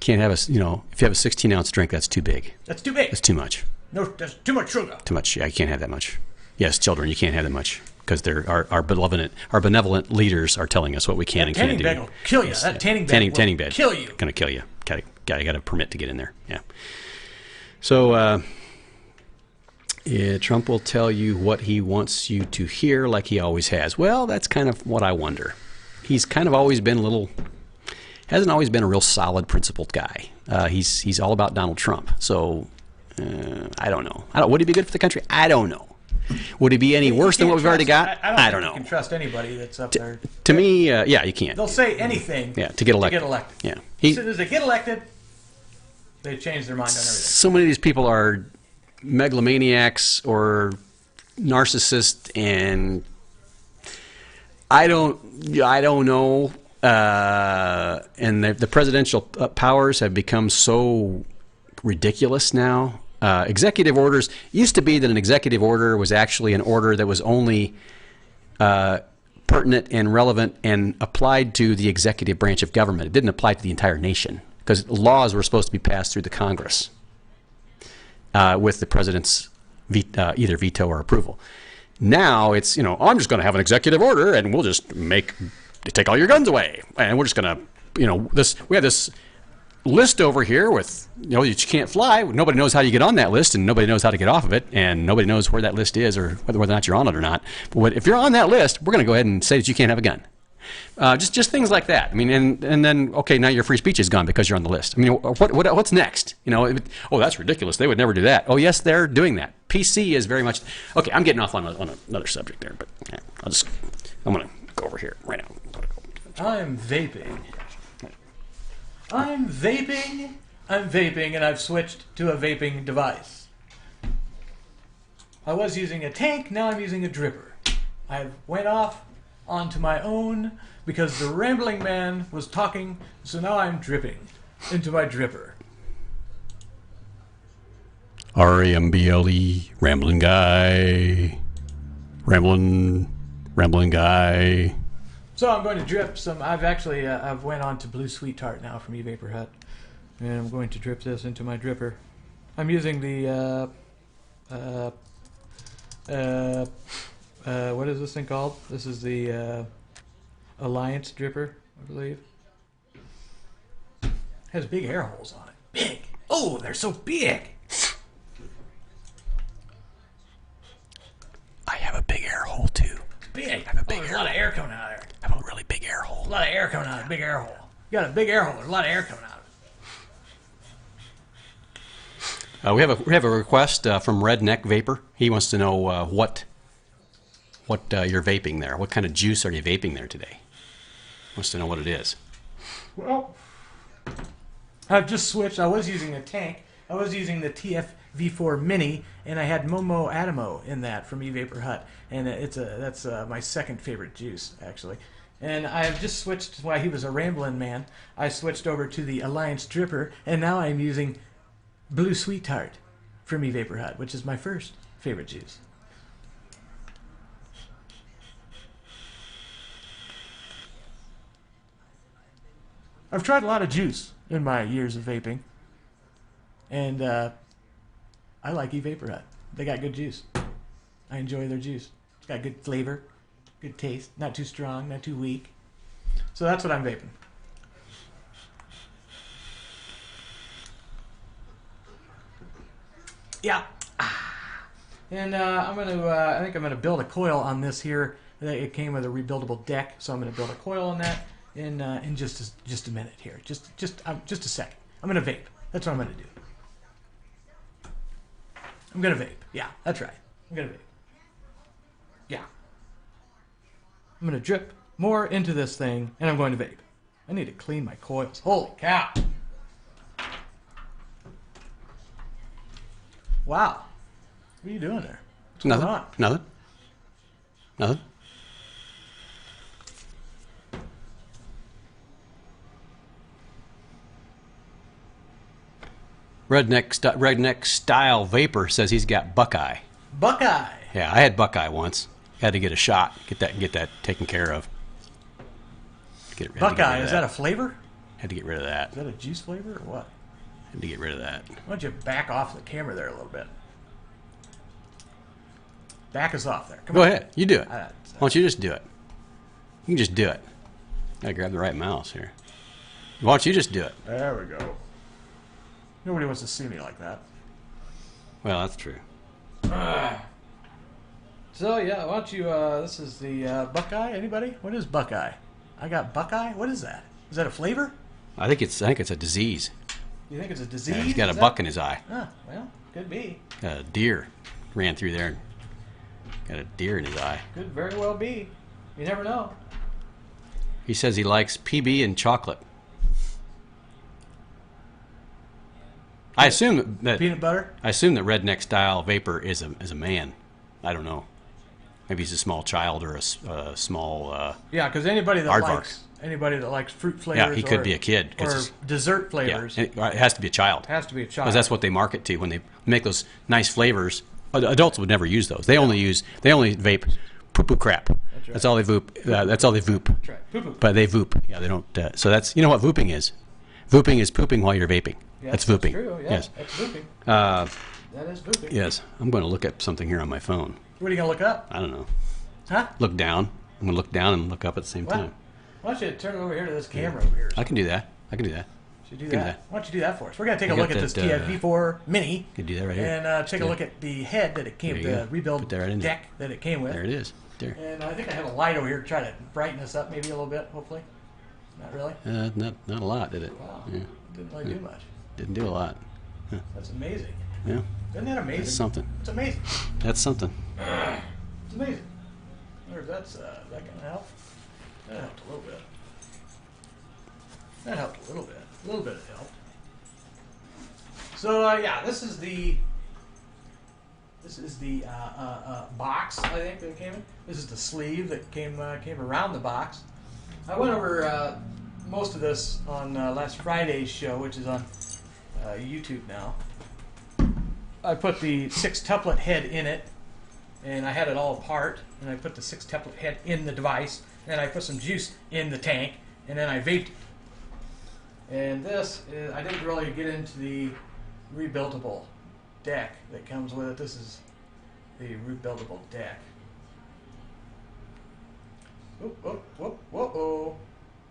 if you have a 16-ounce drink, that's too big. That's too big. That's too much. No, that's too much sugar. Too much. Yeah, you can't have that much. Yes, children, you can't have that much because our benevolent leaders are telling us what we can and can't Tanning do. bed will kill you. That tanning bed tanning will bed kill you. Gonna kill you. You got a permit to get in there. Yeah. So Trump will tell you what he wants you to hear, like he always has. Well, that's kind of what I wonder. He's kind of always been hasn't always been a real solid, principled guy. He's all about Donald Trump. So I don't know. Would he be good for the country? I don't know. Would he be any worse than what we've already got? I don't know. think you can trust anybody that's up there. To me, yeah, you can't. They'll say anything to get elected. Yeah. As soon as they get elected, they change their mind on everything. So many of these people are megalomaniacs or narcissists, and I don't know. And the presidential powers have become so ridiculous now. Executive orders used to be that an executive order was actually an order that was only pertinent and relevant and applied to the executive branch of government. It didn't apply to the entire nation because laws were supposed to be passed through the Congress with the president's either veto or approval. Now it's, I'm just going to have an executive order and we'll just take all your guns away. And we're just going to, we have this list over here with, that you can't fly. Nobody knows how you get on that list, and nobody knows how to get off of it, and nobody knows where that list is or whether or not you're on it or not. But if you're on that list, we're going to go ahead and say that you can't have a gun. Just things like that. I mean, and then, okay, now your free speech is gone because you're on the list. I mean, what's next? Oh, that's ridiculous. They would never do that. Oh, yes, they're doing that. PC is very much, okay, I'm getting off on another subject there, but yeah, I'm going to go over here right now. I'm vaping. I'm vaping, and I've switched to a vaping device. I was using a tank, now I'm using a dripper. I went off onto my own because the rambling man was talking, so now I'm dripping into my dripper. RAMBLE, rambling guy. Rambling guy. So I'm going to drip some. I've went on to Blue Sweet Tart now from eVapor Hut, and I'm going to drip this into my dripper. I'm using the what is this thing called? This is the Alliance dripper, I believe. It has big air holes on it. Big. Oh, they're so big. I have a big air hole too. It's big. I have a big there's a lot of air coming out of there. I have a really big air hole. A lot of air coming out of a big air hole. You got a big air hole. There's a lot of air coming out of it. We have a request from Redneck Vapor. He wants to know what you're vaping there. What kind of juice are you vaping there today? Wants to know what it is. Well, I've just switched. I was using a tank. I was using the TF V4 Mini, and I had Momo Adamo in that from eVapor Hut, and that's my second favorite juice actually. And I have just switched while he was a rambling man. I switched over to the Alliance dripper, and now I'm using Blue Sweet Tart from eVapor Hut, which is my first favorite juice. I've tried a lot of juice in my years of vaping, and I like E-Vapor Hut. They got good juice. I enjoy their juice. It's got good flavor, good taste, not too strong, not too weak. So that's what I'm vaping. Yeah. And I'm gonna. I think I'm gonna build a coil on this here. It came with a rebuildable deck, so I'm gonna build a coil on that in just a minute here. Just a second. I'm gonna vape. That's what I'm gonna do. I'm gonna vape. Yeah, that's right. I'm gonna vape. Yeah. I'm gonna drip more into this thing, and I'm going to vape. I need to clean my coils. Holy cow! Wow. What are you doing there? What's Nothing. going on? Nothing. Nothing. Redneck style vapor says he's got Buckeye. Buckeye. Yeah, I had Buckeye once. Had to get a shot, get that taken care of. Buckeye, is that a flavor? Had to get rid of that. Is that a juice flavor or what? Had to get rid of that. Why don't you back off the camera there a little bit? Back us off there. Come Go on. ahead, you do it. Why don't you just do it? You can just do it. Gotta grab the right mouse here. Why don't you just do it? There we go. Nobody wants to see me like that. Well, that's true. So yeah, why don't you? This is the Buckeye. Anybody? What is Buckeye? I got Buckeye. What is that? Is that a flavor? I think it's a disease. You think it's a disease? Yeah, he's got a buck in his eye. Huh, well, could be. Got a deer ran through there. And got a deer in his eye. Could very well be. You never know. He says he likes PB and chocolate. I assume that Peanut butter. I assume that redneck style vapor is a man. I don't know. Maybe he's a small child or a small. Yeah, because anybody that Aardvark. likes fruit flavors. Yeah, he could be a kid. Or dessert flavors. Yeah, it has to be a child. Has to be a child. Because that's what they market to when they make those nice flavors. Adults would never use those. They only vape poo-poo crap. That's right. That's all they voop. That's all they voop. That's right. Poo-poo. But they voop. Yeah, they don't. So that's what vooping is. Vooping is pooping while you're vaping. Yes, that's vooping. True. Yeah, yes, that's vooping. That is vooping. Yes, I'm going to look at something here on my phone. What are you gonna look up? I don't know. Huh? Look down. I'm going to look down and look up at the same time. Why don't you turn it over here to this camera over here? I can do that. Should you do that? Why don't you do that for us? We're gonna take a look at this TIV4 Mini. Can do that right here. And take a look at the head that it came, the rebuild deck that it came with. There it is. There. And I think I have a light over here to try to brighten this up maybe a little bit. Hopefully, not really. Not a lot, did it? Wow. Yeah. Didn't really do much. Didn't do a lot. Huh. That's amazing. Yeah. Isn't that amazing? That's something. It's amazing. That's something. It's amazing. I wonder if that's that gonna help. That helped a little bit. That helped a little bit. A little bit of help. So yeah, this is the box I think that came in. This is the sleeve that came around the box. I went over most of this on last Friday's show, which is on YouTube now. I put the 6-tuplet head in it, and I had it all apart, and I put the 6-tuplet head in the device, and I put some juice in the tank, and then I vaped it. And this is, I didn't really get into the rebuildable deck that comes with it. This is the rebuildable deck. Whoop, whoop, whoop, whoa,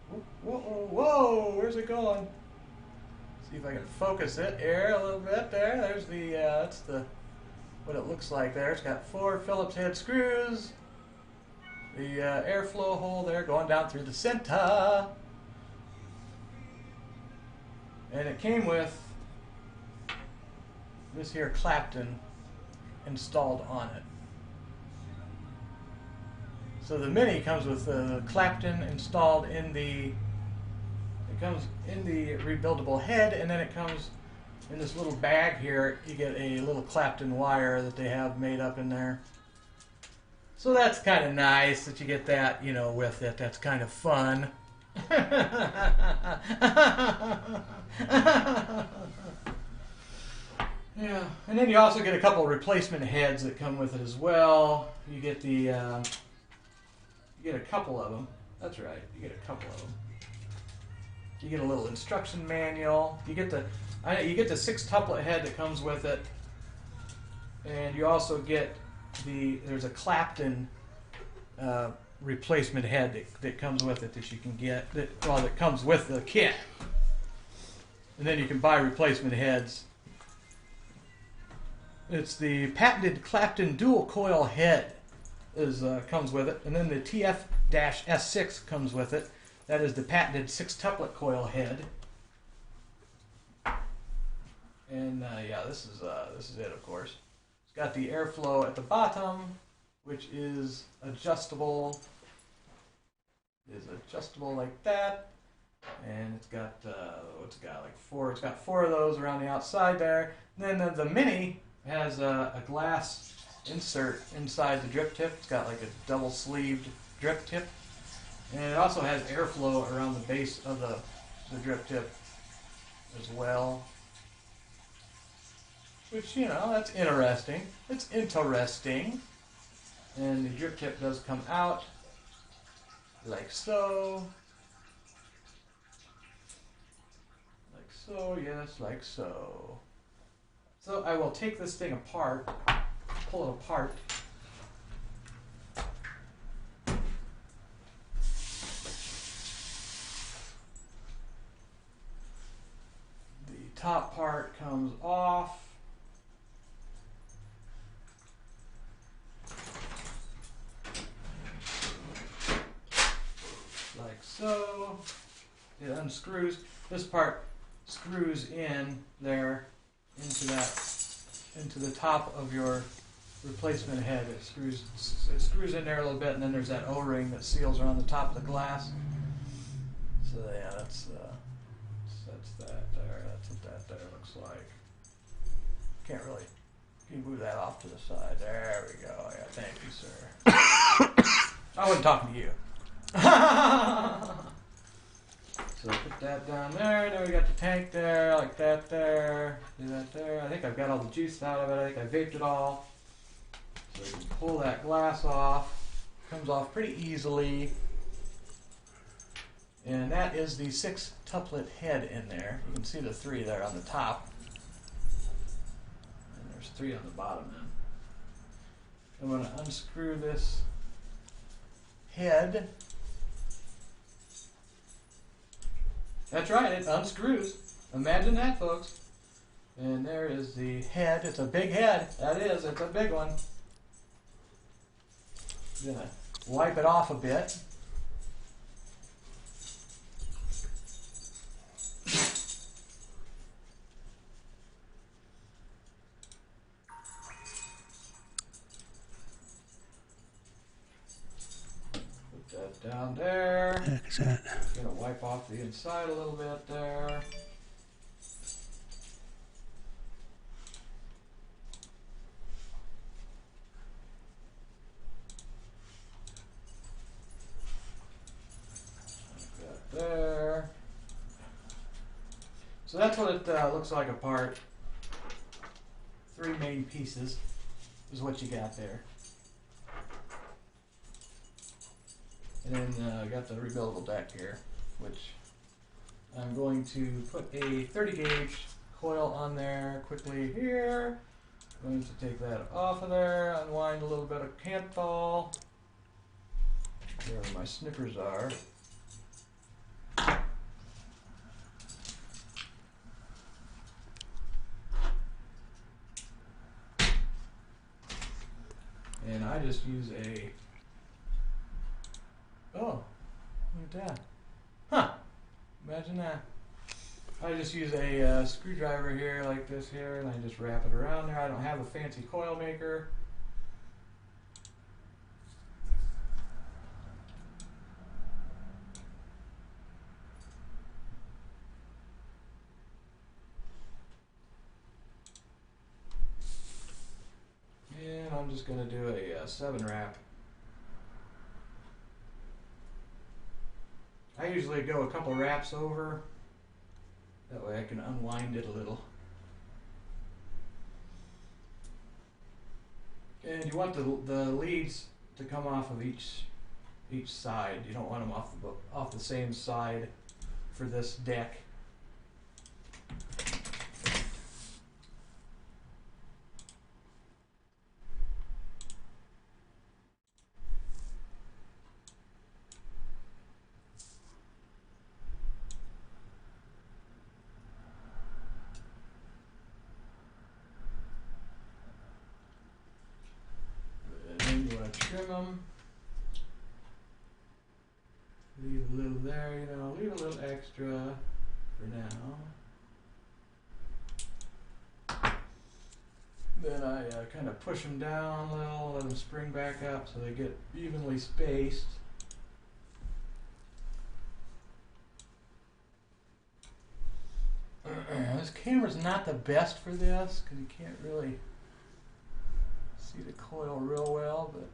whoop, whoa, whoa, where's it going? See if I can focus it here a little bit there. There's the, that's the, what it looks like there. It's got 4 Phillips head screws. The airflow hole there going down through the center. And it came with this here Clapton installed on it. So the Mini comes with the Clapton installed in the, it comes in the rebuildable head, and then it comes in this little bag here. You get a little Clapton wire that they have made up in there. So that's kind of nice that you get that, you know, with it. That's kind of fun. Yeah, and then you also get a couple replacement heads that come with it as well. You get the, you get a couple of them. That's right, you get a couple of them. You get a little instruction manual. You get the 6-tuplet head that comes with it, and you also get there's a Clapton replacement head that comes with it that you can get that comes with the kit, and then you can buy replacement heads. It's the patented Clapton dual coil head comes with it, and then the TF-S6 comes with it. That is the patented 6-tuplet coil head. And yeah, this is it, of course. It's got the airflow at the bottom, which is adjustable. It is adjustable like that, and it's got what's it got, like four? It's got 4 of those around the outside there. And then the Mini has a glass insert inside the drip tip. It's got like a double-sleeved drip tip, and it also has airflow around the base of the drip tip as well. Which, you know, that's interesting. It's interesting. And the drip tip does come out like so. Like so, yes, like so. So I will take this thing apart, pull it apart. The top part comes off. Like so. It unscrews. This part screws in there into the top of your replacement head. It screws in there a little bit, and then there's that O-ring that seals around the top of the glass. So yeah, that's that there. That's what that there looks like. Can't really. Can you move that off to the side? There we go. Yeah, thank you, sir. I wasn't talking to you. So put that down there. Then we got the tank there, like that there. Do that there. I think I've got all the juice out of it. I think I vaped it all. So you can pull that glass off. Comes off pretty easily. And that is the 6-tuplet head in there. You can see the 3 there on the top. And there's 3 on the bottom then. I'm going to unscrew this head. That's right, it unscrews. Imagine that, folks. And there is the head. It's a big head. That is, it's a big one. I'm going to wipe it off a bit. Put that down there. What the heck is that? I'm going to wipe off the inside a little bit there. Like that there. So that's what it looks like apart. 3 main pieces is what you got there. And then I got the rebuildable deck here, which I'm going to put a 30 gauge coil on there quickly here. I'm going to take that off of there, unwind a little bit of Cantol. There my snippers are. And I just use a, oh, look at that. Huh, imagine that. I just use a screwdriver here like this here, and I just wrap it around there. I don't have a fancy coil maker. And I'm just going to do a 7 wrap. I usually go a couple wraps over. That way I can unwind it a little. And you want the leads to come off of each side. You don't want them off the same side for this deck. You want to trim them, leave a little there, you know, leave a little extra for now. Then I kind of push them down a little, let them spring back up so they get evenly spaced. This camera's not the best for this because you can't really see the coil real well, but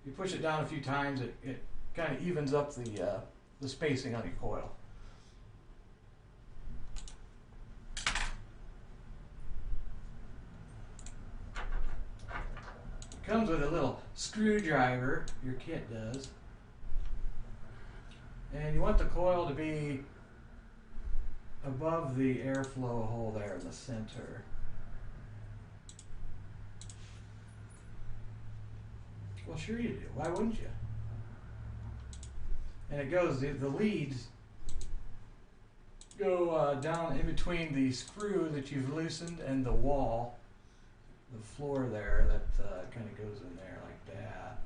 you push it down a few times, it kind of evens up the spacing on your coil. It comes with a little screwdriver, your kit does, and you want the coil to be above the airflow hole there in the center. Well, sure you do. Why wouldn't you? And it goes, the leads go down in between the screw that you've loosened and the wall, the floor there, that kind of goes in there like that.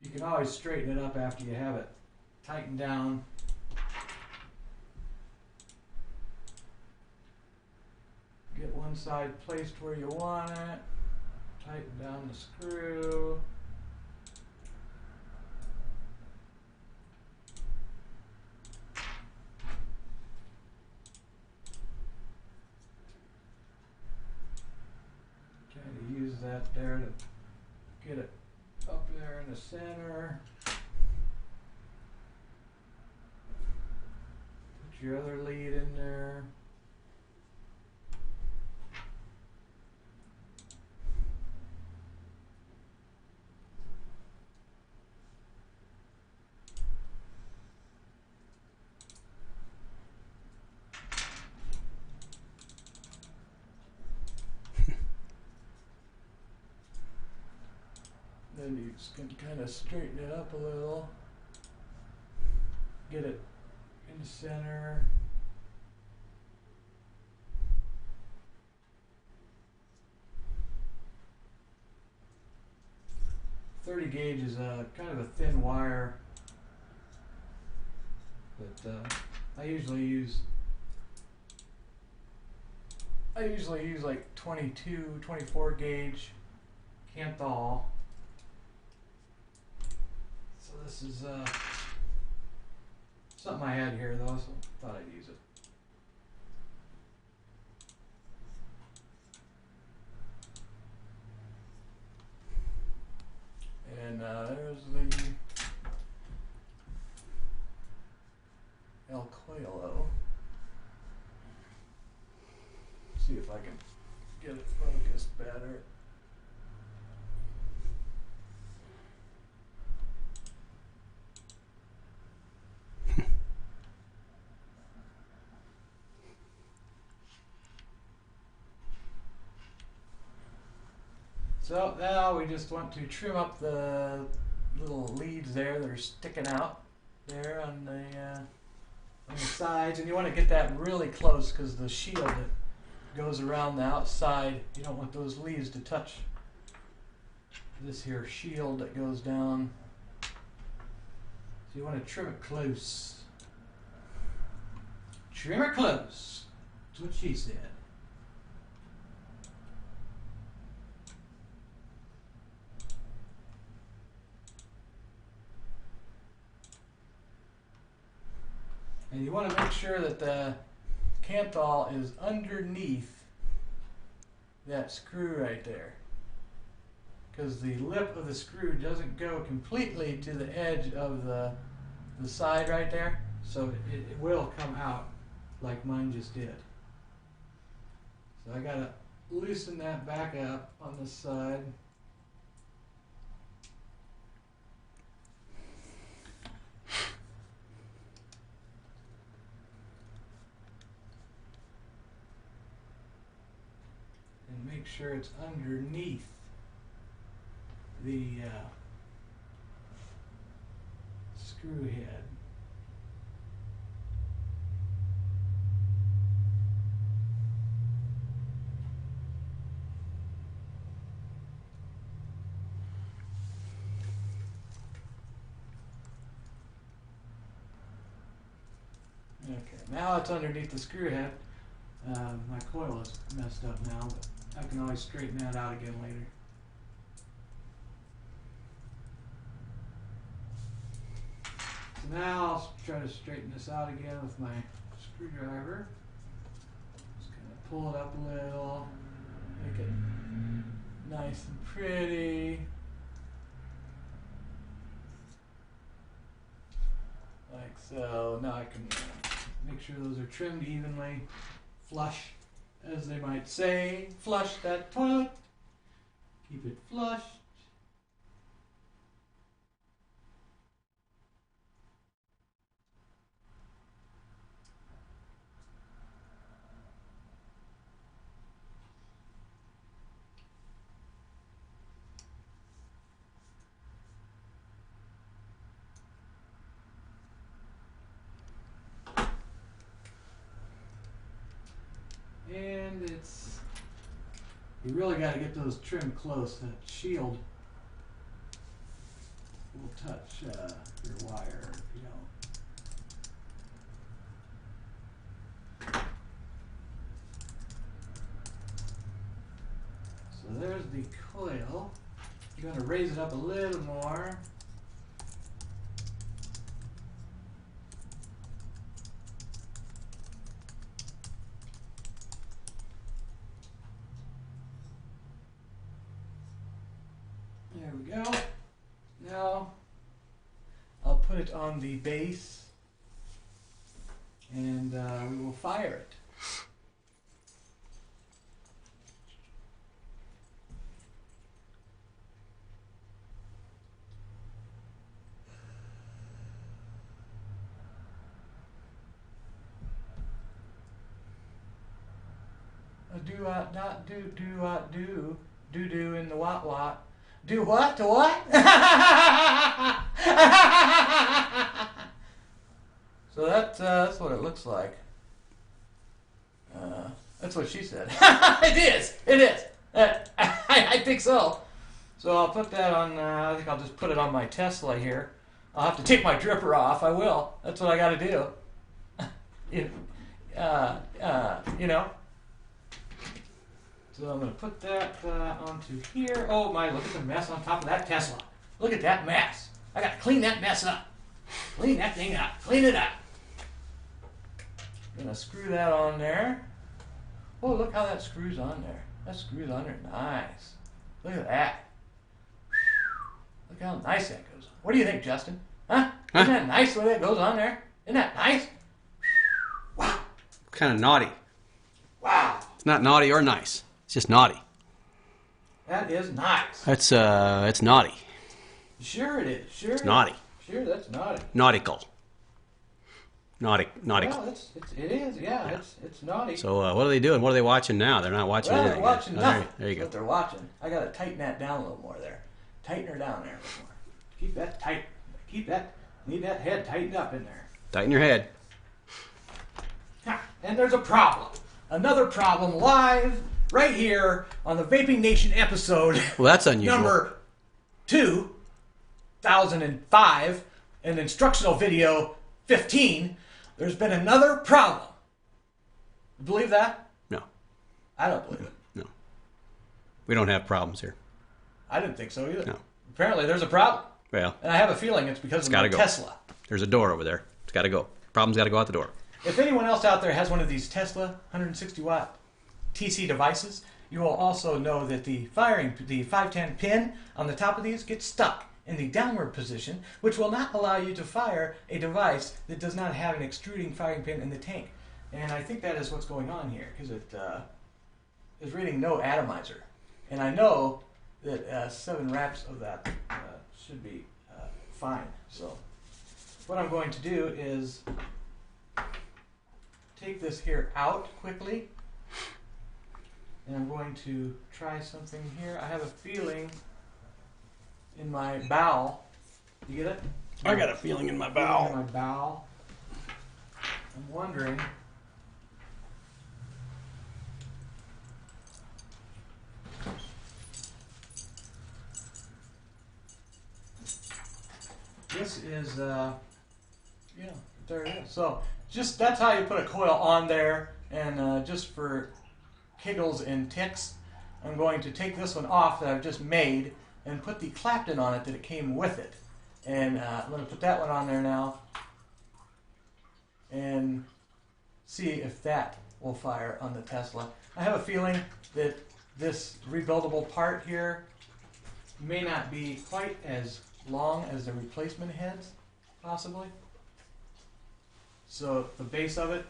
You can always straighten it up after you have it tightened down. Get one side placed where you want it, tighten down the screw. Kind of use that there to get it up there in the center. Put your other lead in there. Then you just can kind of straighten it up a little, get it in the center. .30 gauge is kind of a thin wire, but I usually use like 22, 24 gauge Canthal. So this is something I had here though, so thought I'd use it. And there's the El Coilo. See if I can get it focused better. So now we just want to trim up the little leads there that are sticking out there on the sides, and you want to get that really close because the shield that goes around the outside, you don't want those leads to touch this here shield that goes down. So you want to trim it close. Trim it close. That's what she said. And you want to make sure that the Canthal is underneath that screw right there, because the lip of the screw doesn't go completely to the edge of the side right there, so it will come out like mine just did. So I gotta loosen that back up on this side. sure it's underneath the screw head. Okay, now it's underneath the screw head. My coil is messed up now, but I can always straighten that out again later. So now I'll try to straighten this out again with my screwdriver. Just kind of pull it up a little, make it nice and pretty. Like so. Now I can make sure those are trimmed evenly. Flush, as they might say. Flush that toilet. Keep it flushed. And you really got to get those trimmed close. That shield will touch your wire if you don't. So there's the coil. I'm going to raise it up a little more. There we go. Now I'll put it on the base and we will fire it. Do in the what. Do what to what? So that's what it looks like. That's what she said. It is. I think so. So I'll put that on, I think I'll just put it on my Tesla here. I'll have to take my dripper off. I will. That's what I got to do. You know. So I'm going to put that onto here. Oh my, look at the mess on top of that Tesla. Look at that mess. I got to clean that mess up. Clean that thing up. Clean it up. I'm going to screw that on there. Oh, look how that screws on there. That screws on there nice. Look at that. Look how nice that goes on. What do you think, Justin? Huh? Isn't that nice the way that goes on there? Isn't that nice? Wow. Kind of naughty. Wow. It's not naughty or nice. It's just naughty. That is nice. That's it's naughty. Sure it is. Sure. It's naughty. Sure, that's naughty. Nautical. Nautical. Well, it is. Yeah. It's naughty. So what are they doing? What are they watching now? They're not watching anything. They're watching nothing. There you go. That's what they're watching. I gotta tighten that down a little more there. Tighten her down there a little more. Keep that tight. Need that head tightened up in there. Tighten your head. And there's a problem. Another problem live right here on the Vaping Nation episode. Well, that's unusual. Number 2005 and instructional video 15. There's been another problem. You believe that? No. I don't believe it. No. We don't have problems here. I didn't think so either. No. Apparently there's a problem. Well, And I have a feeling it's because of my Tesla. There's a door over there. It's got to go. Problem's got to go out the door. If anyone else out there has one of these Tesla 160 watt TC devices, you will also know that the 510 pin on the top of these gets stuck in the downward position, which will not allow you to fire a device that does not have an extruding firing pin in the tank. And I think that is what's going on here, because it is reading no atomizer. And I know that 7 wraps of that should be fine. So what I'm going to do is take this here out quickly And I'm going to try something here. I have a feeling in my bowel. You get it? I got a feeling in my Feeling bowel. in my bowel. I'm wondering. This is, yeah, there it is. So, just that's how you put a coil on there. And just for giggles and ticks, I'm going to take this one off that I've just made and put the Clapton on it that it came with it. And I'm going to put that one on there now and see if that will fire on the Tesla. I have a feeling that this rebuildable part here may not be quite as long as the replacement heads, possibly. So the base of it,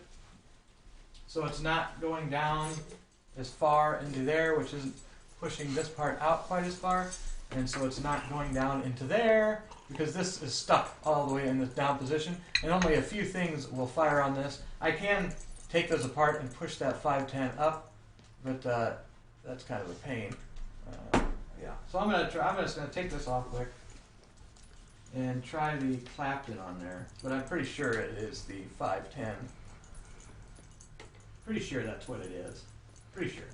so it's not going down as far into there, which isn't pushing this part out quite as far, and so it's not going down into there because this is stuck all the way in this down position, and only a few things will fire on this. I can take those apart and push that 510 up, but that's kind of a pain. Yeah, so I'm just gonna take this off quick and try the Clapton on there, but I'm pretty sure it is the 510. Pretty sure that's what it is. Pretty sure.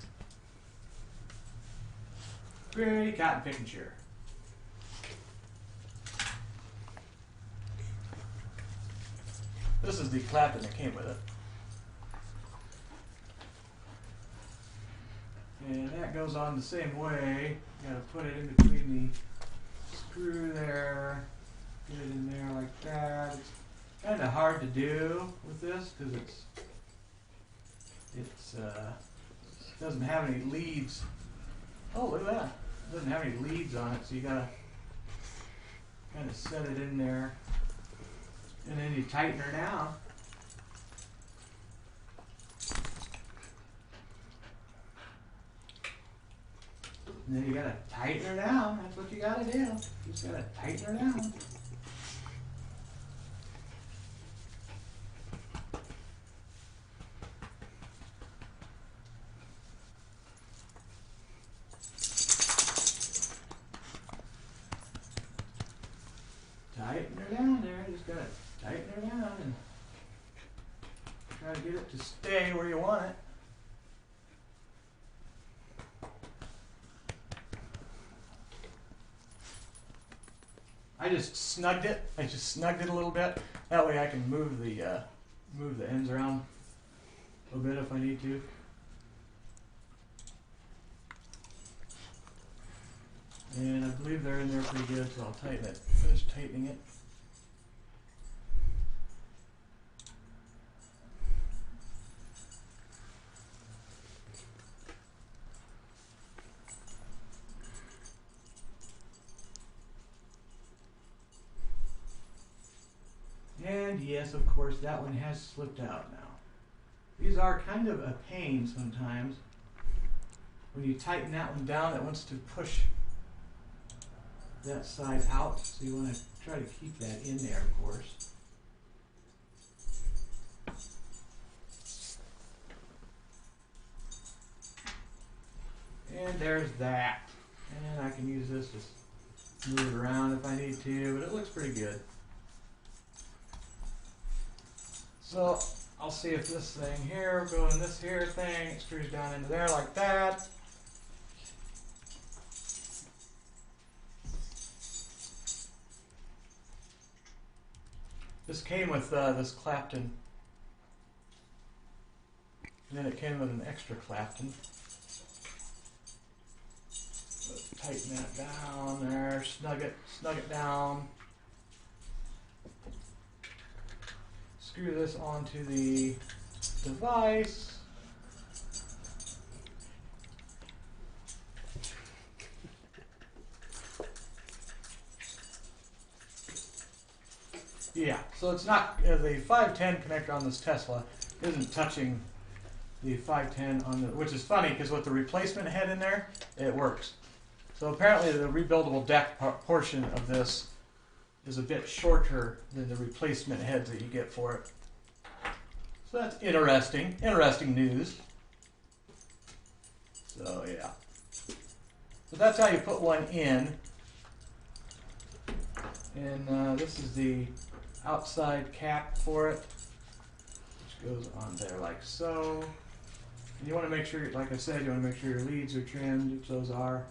Pretty cotton picking sure. This is the Clapton that came with it. And that goes on the same way. You gotta put it in between the screw there. Get it in there like that. It's kind of hard to do with this because it doesn't have any leads. Oh, look at that! It doesn't have any leads on it, so you gotta kind of set it in there, and then you tighten her down. And then you gotta tighten her down. That's what you gotta do. You just gotta tighten her down. Tighten her down there. Just gotta tighten her down and try to get it to stay where you want it. I just snugged it. I just snugged it a little bit. That way I can move the ends around a bit if I need to. And I believe they're in there pretty good, so I'll tighten it. Finish tightening it. And yes, of course, that one has slipped out now. These are kind of a pain sometimes. When you tighten that one down, it wants to push that side out, so you want to try to keep that in there, of course. And there's that. And I can use this to move it around if I need to, but it looks pretty good. So I'll see if this thing here will go in this here thing. It screws down into there like that. This came with this Clapton, and then it came with an extra Clapton. Let's tighten that down there, snug it down. Screw this onto the device. Yeah, so it's not, the 510 connector on this Tesla isn't touching the 510 on the, which is funny because with the replacement head in there, it works. So apparently the rebuildable deck portion of this is a bit shorter than the replacement heads that you get for it. So that's interesting news. So So that's how you put one in. And this is the outside cap for it, which goes on there like so. And you want to make sure, like I said, you want to make sure your leads are trimmed, which those are.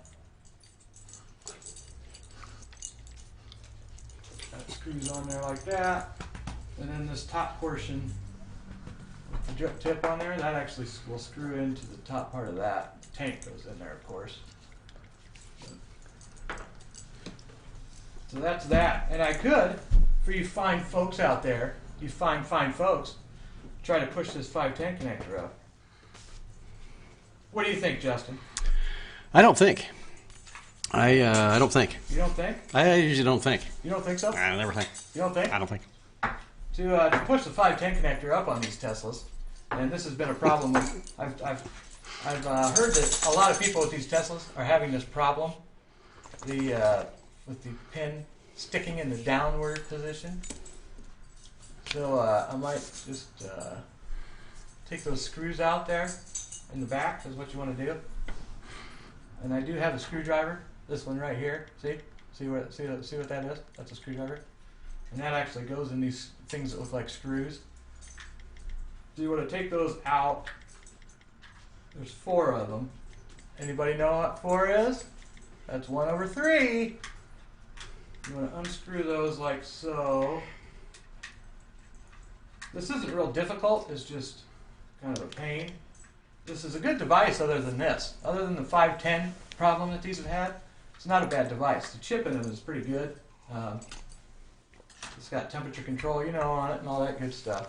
That screws on there like that. And then this top portion, the drip tip on there, that actually will screw into the top part of that. The tank goes in there, of course. So that's that. And I could, for you fine folks out there, you fine folks, try to push this 510 connector up. What do you think, Justin? I don't think. I don't think. You don't think? I usually don't think. You don't think so? I never think. You don't think? I don't think. To push the 510 connector up on these Teslas, and this has been a problem with, I've heard that a lot of people with these Teslas are having this problem, with the pin sticking in the downward position. So I might just take those screws out there in the back is what you want to do. And I do have a screwdriver, this one right here. See what that is? That's a screwdriver. And that actually goes in these things that look like screws. So you want to take those out. There's 4 of them. Anybody know what 4 is? That's 1/3. You want to unscrew those like so. This isn't real difficult, it's just kind of a pain. This is a good device other than this. Other than the 510 problem that these have had, it's not a bad device. The chip in it is pretty good. It's got temperature control, on it and all that good stuff.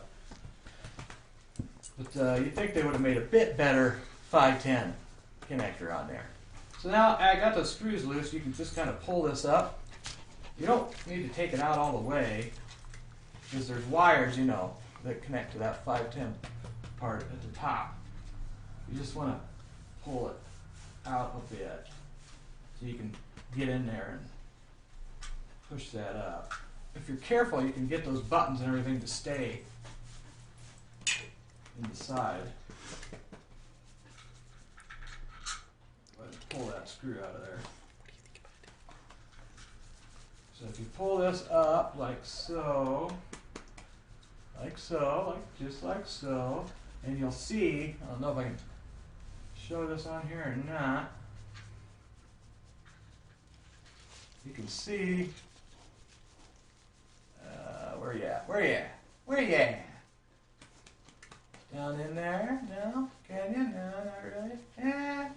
But you'd think they would have made a bit better 510 connector on there. So now I got those screws loose. You can just kind of pull this up. You don't need to take it out all the way because there's wires, that connect to that 510 part at the top. You just want to pull it out a bit so you can get in there and push that up. If you're careful, you can get those buttons and everything to stay in the side. Let's pull that screw out of there. So if you pull this up like so, just like so, and you'll see, I don't know if I can show this on here or not, you can see, where you at? Down in there, no? Can you? No, not really. A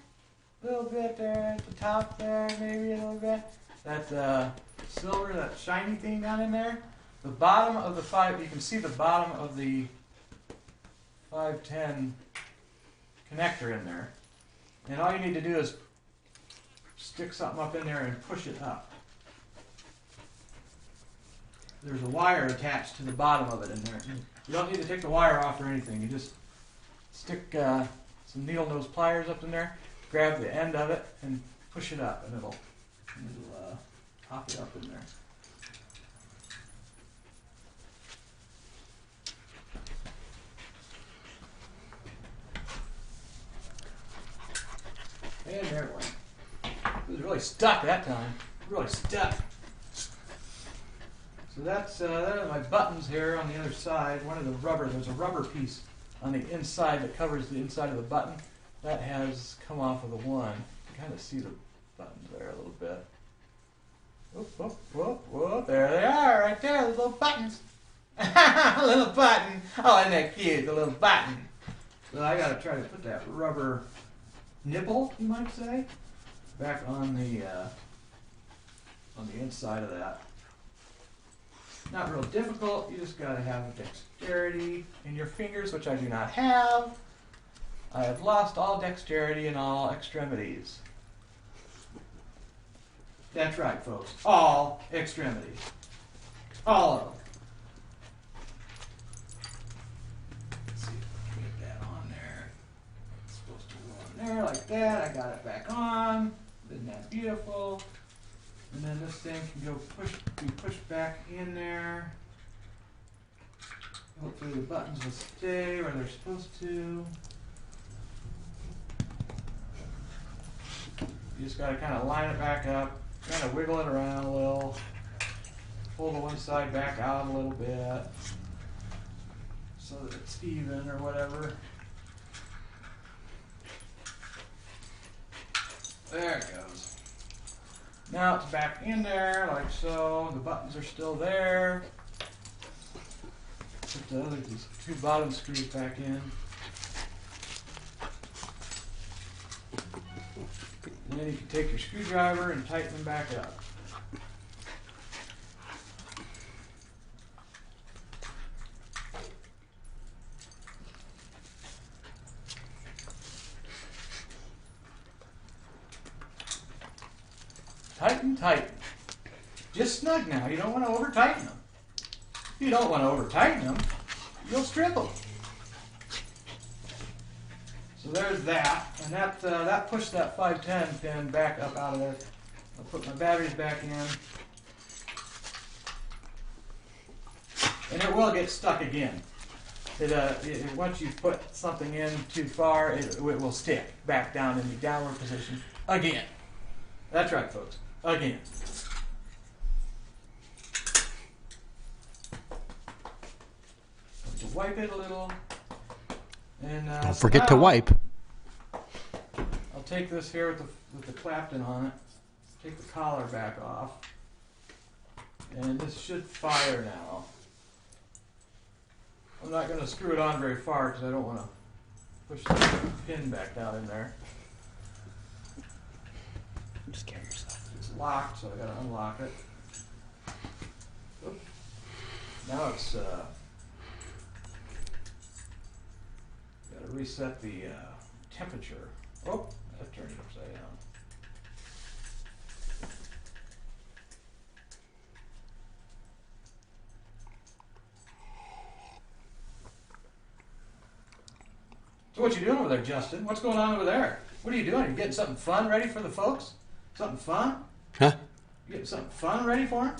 little bit there at the top there, maybe a little bit. That silver, that shiny thing down in there. The bottom of the you can see the bottom of the 510 connector in there. And all you need to do is stick something up in there and push it up. There's a wire attached to the bottom of it in there. You don't need to take the wire off or anything. You just stick some needle nose pliers up in there, grab the end of it, and push it up, and it'll pop it up in there. And there it went. It was really stuck that time. Really stuck. So that are my buttons here on the other side. One of the rubber, there's a rubber piece on the inside that covers the inside of the button. That has come off of the one. You can kind of see the buttons there a little bit. Whoop, whoop, whoop, whoop. There they are, right there, the little buttons. A little button. Oh, isn't that cute, the little button. So I got to try to put that rubber nipple, you might say, back on the inside of that. Not real difficult. You just got to have dexterity in your fingers, which I do not have. I have lost all dexterity in all extremities. That's right, folks. All extremities. All of them. Let's see if I can get that on there. It's supposed to go on there like that. I got it back on. Isn't that beautiful? And then this thing can be pushed back in there. Hopefully the buttons will stay where they're supposed to. You just got to kind of line it back up, kind of wiggle it around a little, pull the one side back out a little bit so that it's even or whatever. There it goes. Now it's back in there like so. The buttons are still there. Put these two bottom screws back in. And then you can take your screwdriver and tighten them back up. Tighten, tighten. Just snug now. You don't want to over tighten them. If you don't want to over tighten them, you'll strip them. So there's that, and that pushed that 510 pin back up out of there. I'll put my batteries back in, and it will get stuck again. Once you put something in too far, it will stick back down in the downward position again. That's right, folks. Again. To wipe it a little. And Don't forget to wipe. I'll take this here with the Clapton on it. Take the collar back off. And this should fire now. I'm not going to screw it on very far because I don't want to push the pin back down in there. Just scare yourself. It's locked, so I got to unlock it. Oop. Now it's got to reset the temperature. Oh, that turned it upside down. So what you doing over there, Justin? What's going on over there? What are you doing? You getting something fun ready for the folks? Something fun? Huh? You getting something fun ready for them?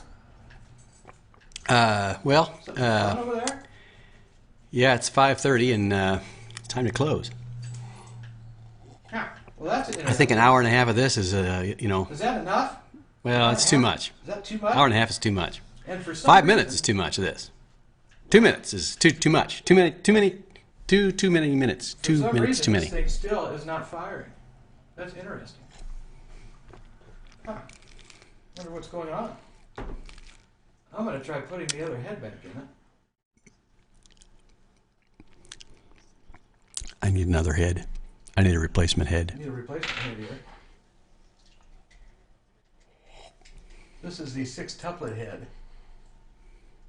Something fun over there? Yeah, it's 5:30 and time to close. Huh. Well, that's I think an hour and a half of this is, Is that enough? well, it's too much. Is that too much? Hour and a half is too much. And for some 5 minutes reason- is too much of this. 2 minutes is too much. Too many minutes. For 2 some minutes reason, too many. This thing still is not firing. That's interesting. Huh. Wonder what's going on. I'm going to try putting the other head back in it. I need another head. I need a replacement head. Need a replacement head here. This is the 6-tuplet head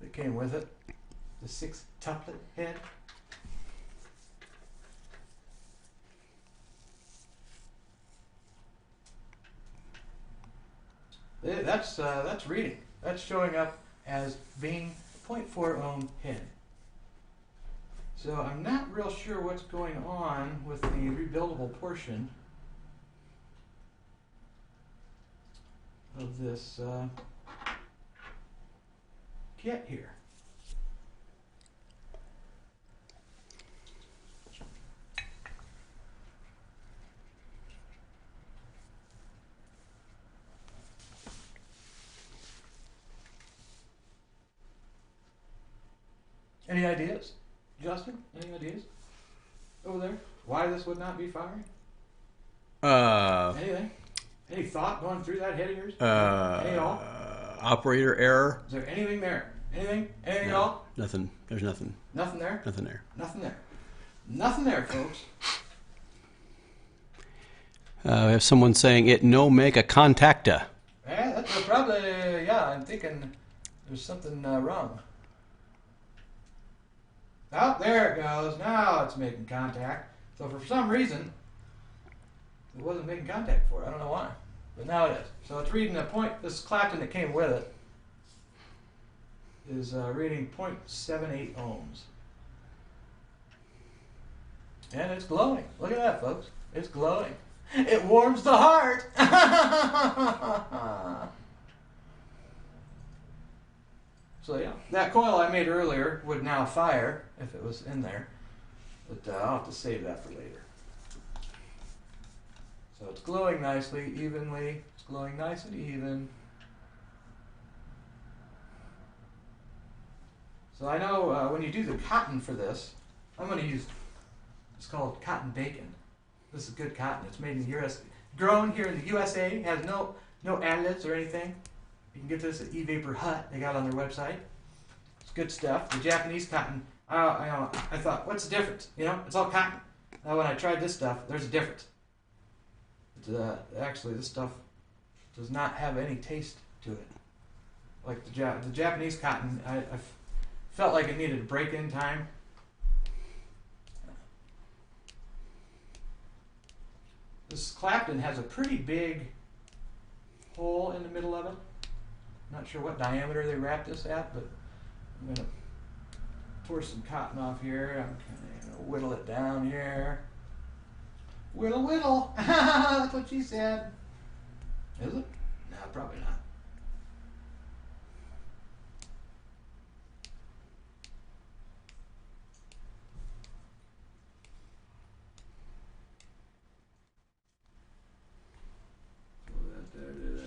that came with it. The 6-tuplet head. That's reading. That's showing up as being a 0.4 ohm head. So I'm not real sure what's going on with the rebuildable portion of this kit here. Any ideas? Justin, any ideas over there? Why this would not be firing? Anything? Any thought going through that head of yours? Any at all? Operator error. Is there anything there? Anything? Anything at No, all? nothing. There's nothing. Nothing there? Nothing there. Nothing there. Nothing there, folks. We have someone saying it no make a contacta. Yeah, that's probably, yeah, I'm thinking there's something wrong. Oh, there it goes. Now it's making contact. So for some reason, it wasn't making contact before. I don't know why. But now it is. So it's reading a point. This Clapton that came with it is reading 0.78 ohms. And it's glowing. Look at that, folks. It's glowing. It warms the heart. So yeah, that coil I made earlier would now fire if it was in there, but I'll have to save that for later. So it's glowing nicely, evenly. It's glowing nice and even. So I know when you do the cotton for this, I'm going to use, it's called cotton bacon. This is good cotton. It's made in the US, grown here in the USA, has no additives or anything. You can get this at eVapor Hut. They got it on their website. It's good stuff. The Japanese cotton, I thought, what's the difference? You know, it's all cotton. Now when I tried this stuff, there's a difference. Actually, this stuff does not have any taste to it. Like the Japanese cotton, I felt like it needed a break-in time. This Clapton has a pretty big hole in the middle of it. Not sure what diameter they wrapped this at, but I'm going to pour some cotton off here. I'm kind of going to whittle it down here. Whittle, whittle. That's what she said. Is it? No, probably not.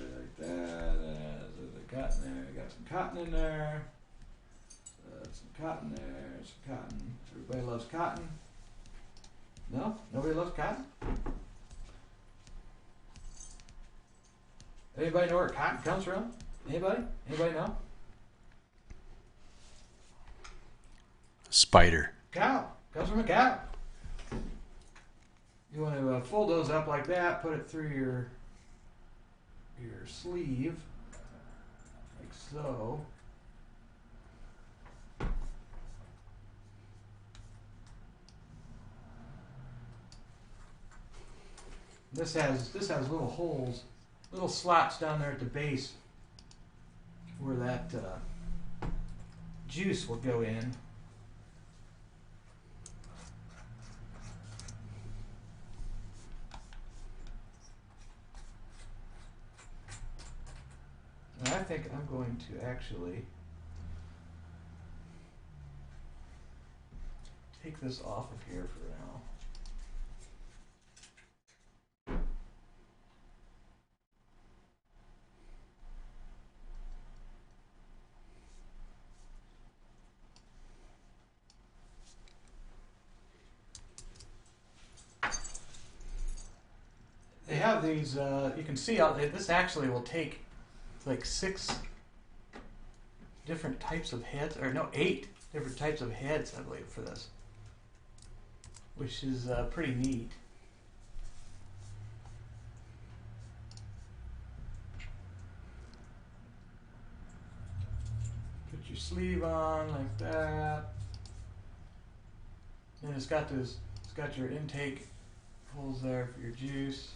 Like that. There's the cotton there. Got some cotton in there. Some cotton there. Some cotton. Everybody loves cotton. No? Nobody loves cotton? Anybody know where cotton comes from? Anybody? Anybody know? Spider. Cow. Comes from a cow. You want to fold those up like that, put it through your sleeve, like so. This has little holes, little slots down there at the base where that juice will go in. And I think I'm going to actually take this off of here for now. They have these, you can see out this actually will take like 6 different types of heads, or no, 8 different types of heads, I believe, for this, which is pretty neat. Put your sleeve on like that, and it's got your intake holes there for your juice.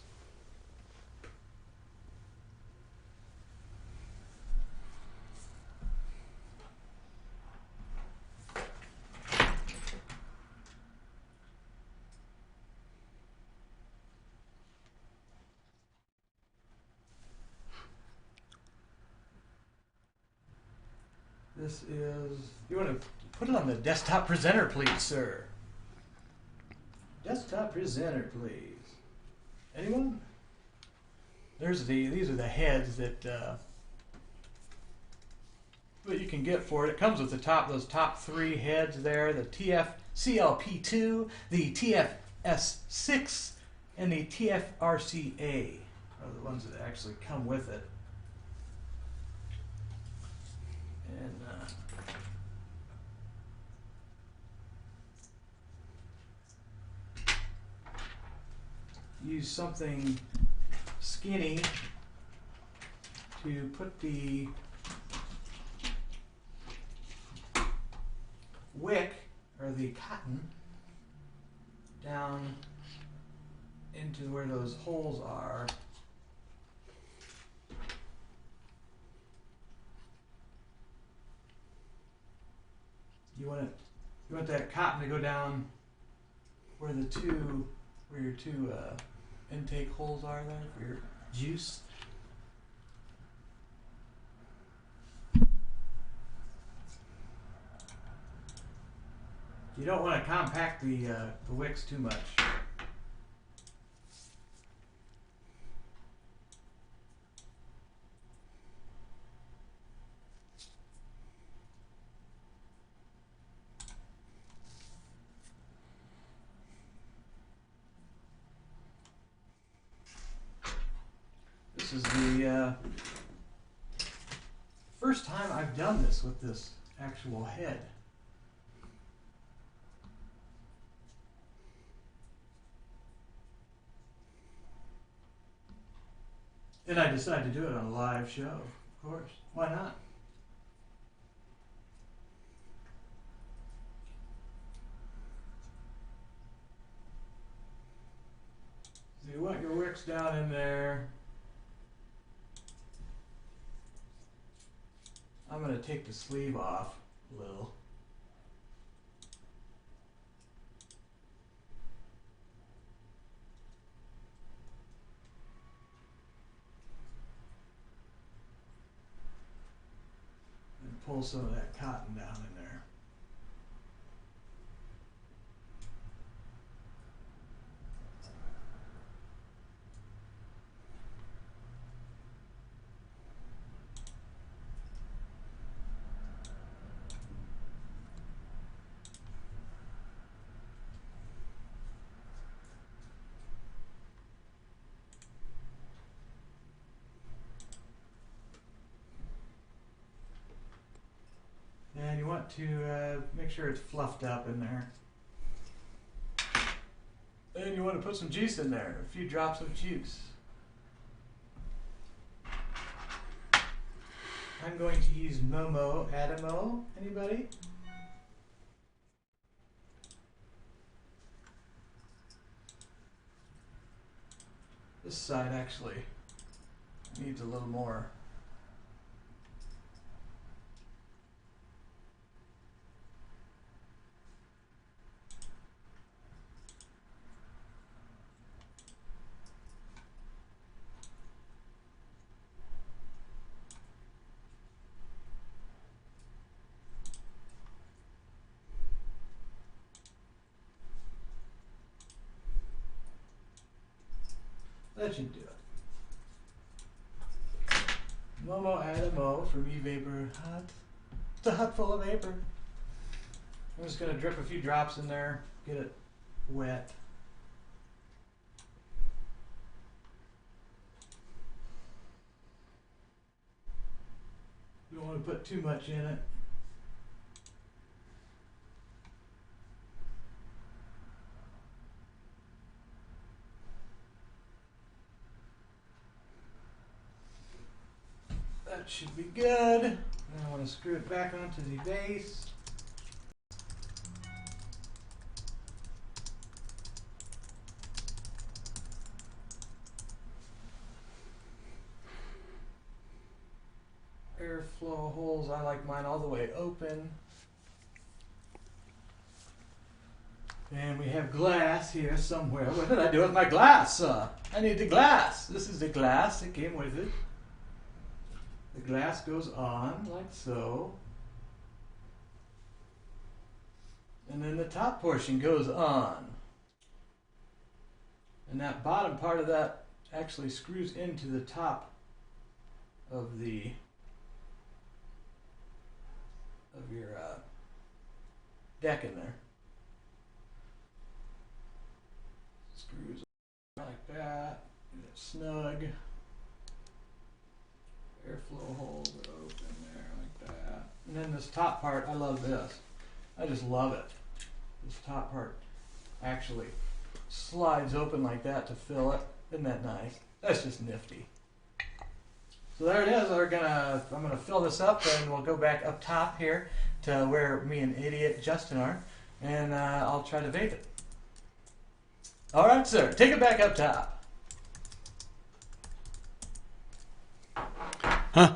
This is, you want to put it on the desktop presenter, please, sir. Desktop presenter, please. Anyone? These are the heads that you can get for it. It comes with those top 3 heads there, the TF-CLP2, the TF-S6, and the TF-RCA are the ones that actually come with it. And use something skinny to put the wick or the cotton down into where those holes are. You want that cotton to go down where your two intake holes are there for your juice. You don't want to compact the wicks too much. this is the first time I've done this with this actual head. And I decided to do it on a live show, of course. Why not? So you want your wicks down in there. I'm going to take the sleeve off a little. And pull some of that cotton down in there. And you want to make sure it's fluffed up in there. And you want to put some juice in there, a few drops of juice. I'm going to use Momo Adamo. Anybody? This side actually needs a little more. That should do it. Momo Adamo from E-Vapor Hot. It's a hut full of vapor. I'm just going to drip a few drops in there, get it wet. Don't want to put too much in it. That should be good. Now I want to screw it back onto the base. Airflow holes, I like mine all the way open. And we have glass here somewhere. What did I do with my glass? I need the glass. This is the glass that came with it. The glass goes on like so. And then the top portion goes on. And that bottom part of that actually screws into the top of the your deck in there. Screws like that. Get it snug. Airflow holes are open there like that. And then this top part, I love this. I just love it. This top part actually slides open like that to fill it. Isn't that nice? That's just nifty. So there it is. I'm gonna fill this up, and we'll go back up top here to where me and idiot Justin are, and I'll try to vape it. All right, sir. Take it back up top. Huh?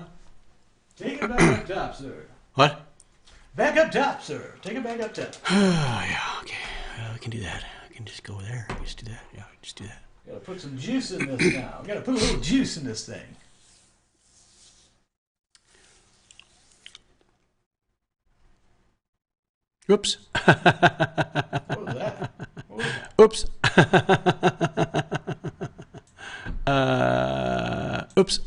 Take it back up top, sir. What? Back up top, sir. Take it back up top. Yeah, okay. We can do that. I can just go there. Just do that. Yeah, just do that. Gotta put some juice in this now. Gotta put a little juice in this thing. Oops. What was that? What was that? Oops. Oops.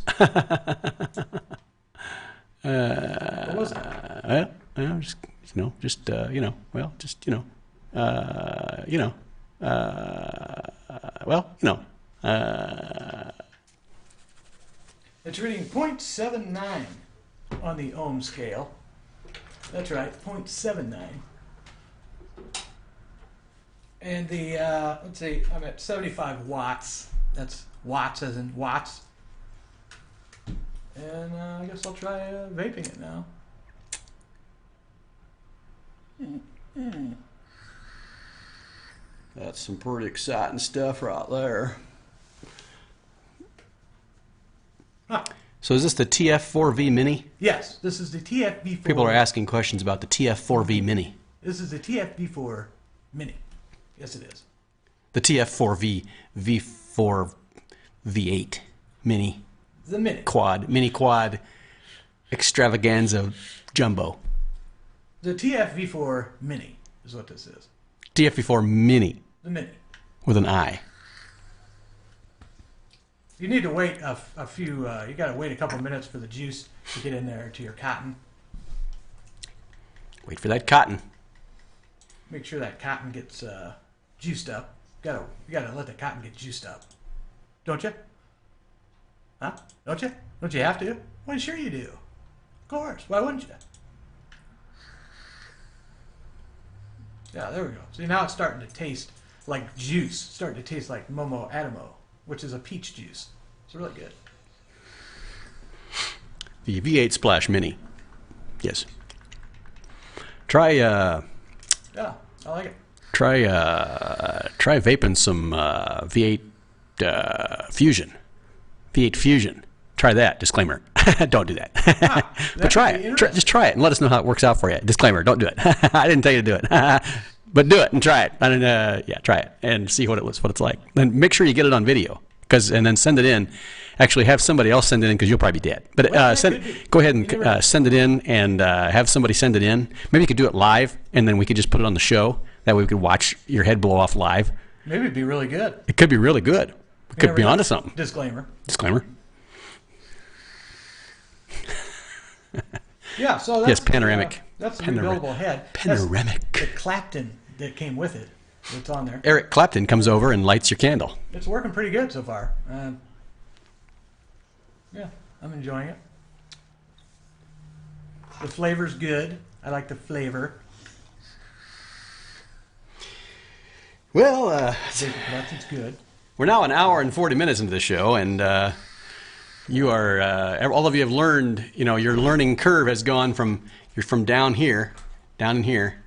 What was that? Well, just It's reading 0.79 on the ohm scale. That's right, 0.79. And the, let's see, I'm at 75 watts. That's watts as in watts. And I guess I'll try vaping it now. That's some pretty exciting stuff right there. Huh. So is this the TF4V Mini? Yes, this is the TFV4. People are asking questions about the TF4V Mini. This is the TFV4 Mini. Yes, it is. The TF4V V4 V8 Mini The Mini. Quad, Mini Quad Extravaganza Jumbo. The TFV4 Mini is what this is. TFV4 Mini The Mini. with an I. You need to wait a few, you got to wait a couple minutes for the juice to get in there to your cotton. Wait for that cotton. Make sure that cotton gets juiced up. You gotta let the cotton get juiced up. Don't you? Huh? Don't you? Don't you have to? Well, sure you do. Of course. Why wouldn't you? Yeah, there we go. See, now it's starting to taste like juice. It's starting to taste like Momo Adamo, which is a peach juice. It's really good. The V8 Splash Mini. Yes. Try Yeah, I like it. try vaping some V8 Fusion. V8 Fusion. Try that. Disclaimer. Don't do that. But try it. Just try it and let us know how it works out for you. Disclaimer. Don't do it. I didn't tell you to do it. But do it and try it. And yeah, try it and see what it's like. Then make sure you get it on video, and then send it in. Actually, have somebody else send it in because you'll probably be dead. But go ahead and send it in and have somebody send it in. Maybe you could do it live, and then we could just put it on the show. That way we could watch your head blow off live. Maybe it'd be really good. It could be really good. We could be onto something. Disclaimer. Disclaimer. Yeah, so that's Yes, panoramic. That's the rebuildable head. Panoramic. That's the Clapton that came with it. It's on there. Eric Clapton comes over and lights your candle. It's working pretty good so far. Yeah, I'm enjoying it. The flavor's good. I like the flavor. Well, That's good. we're now an hour and 40 minutes into the show, and you are all of you have learned. You know, your learning curve has gone from you're from down here, down in here.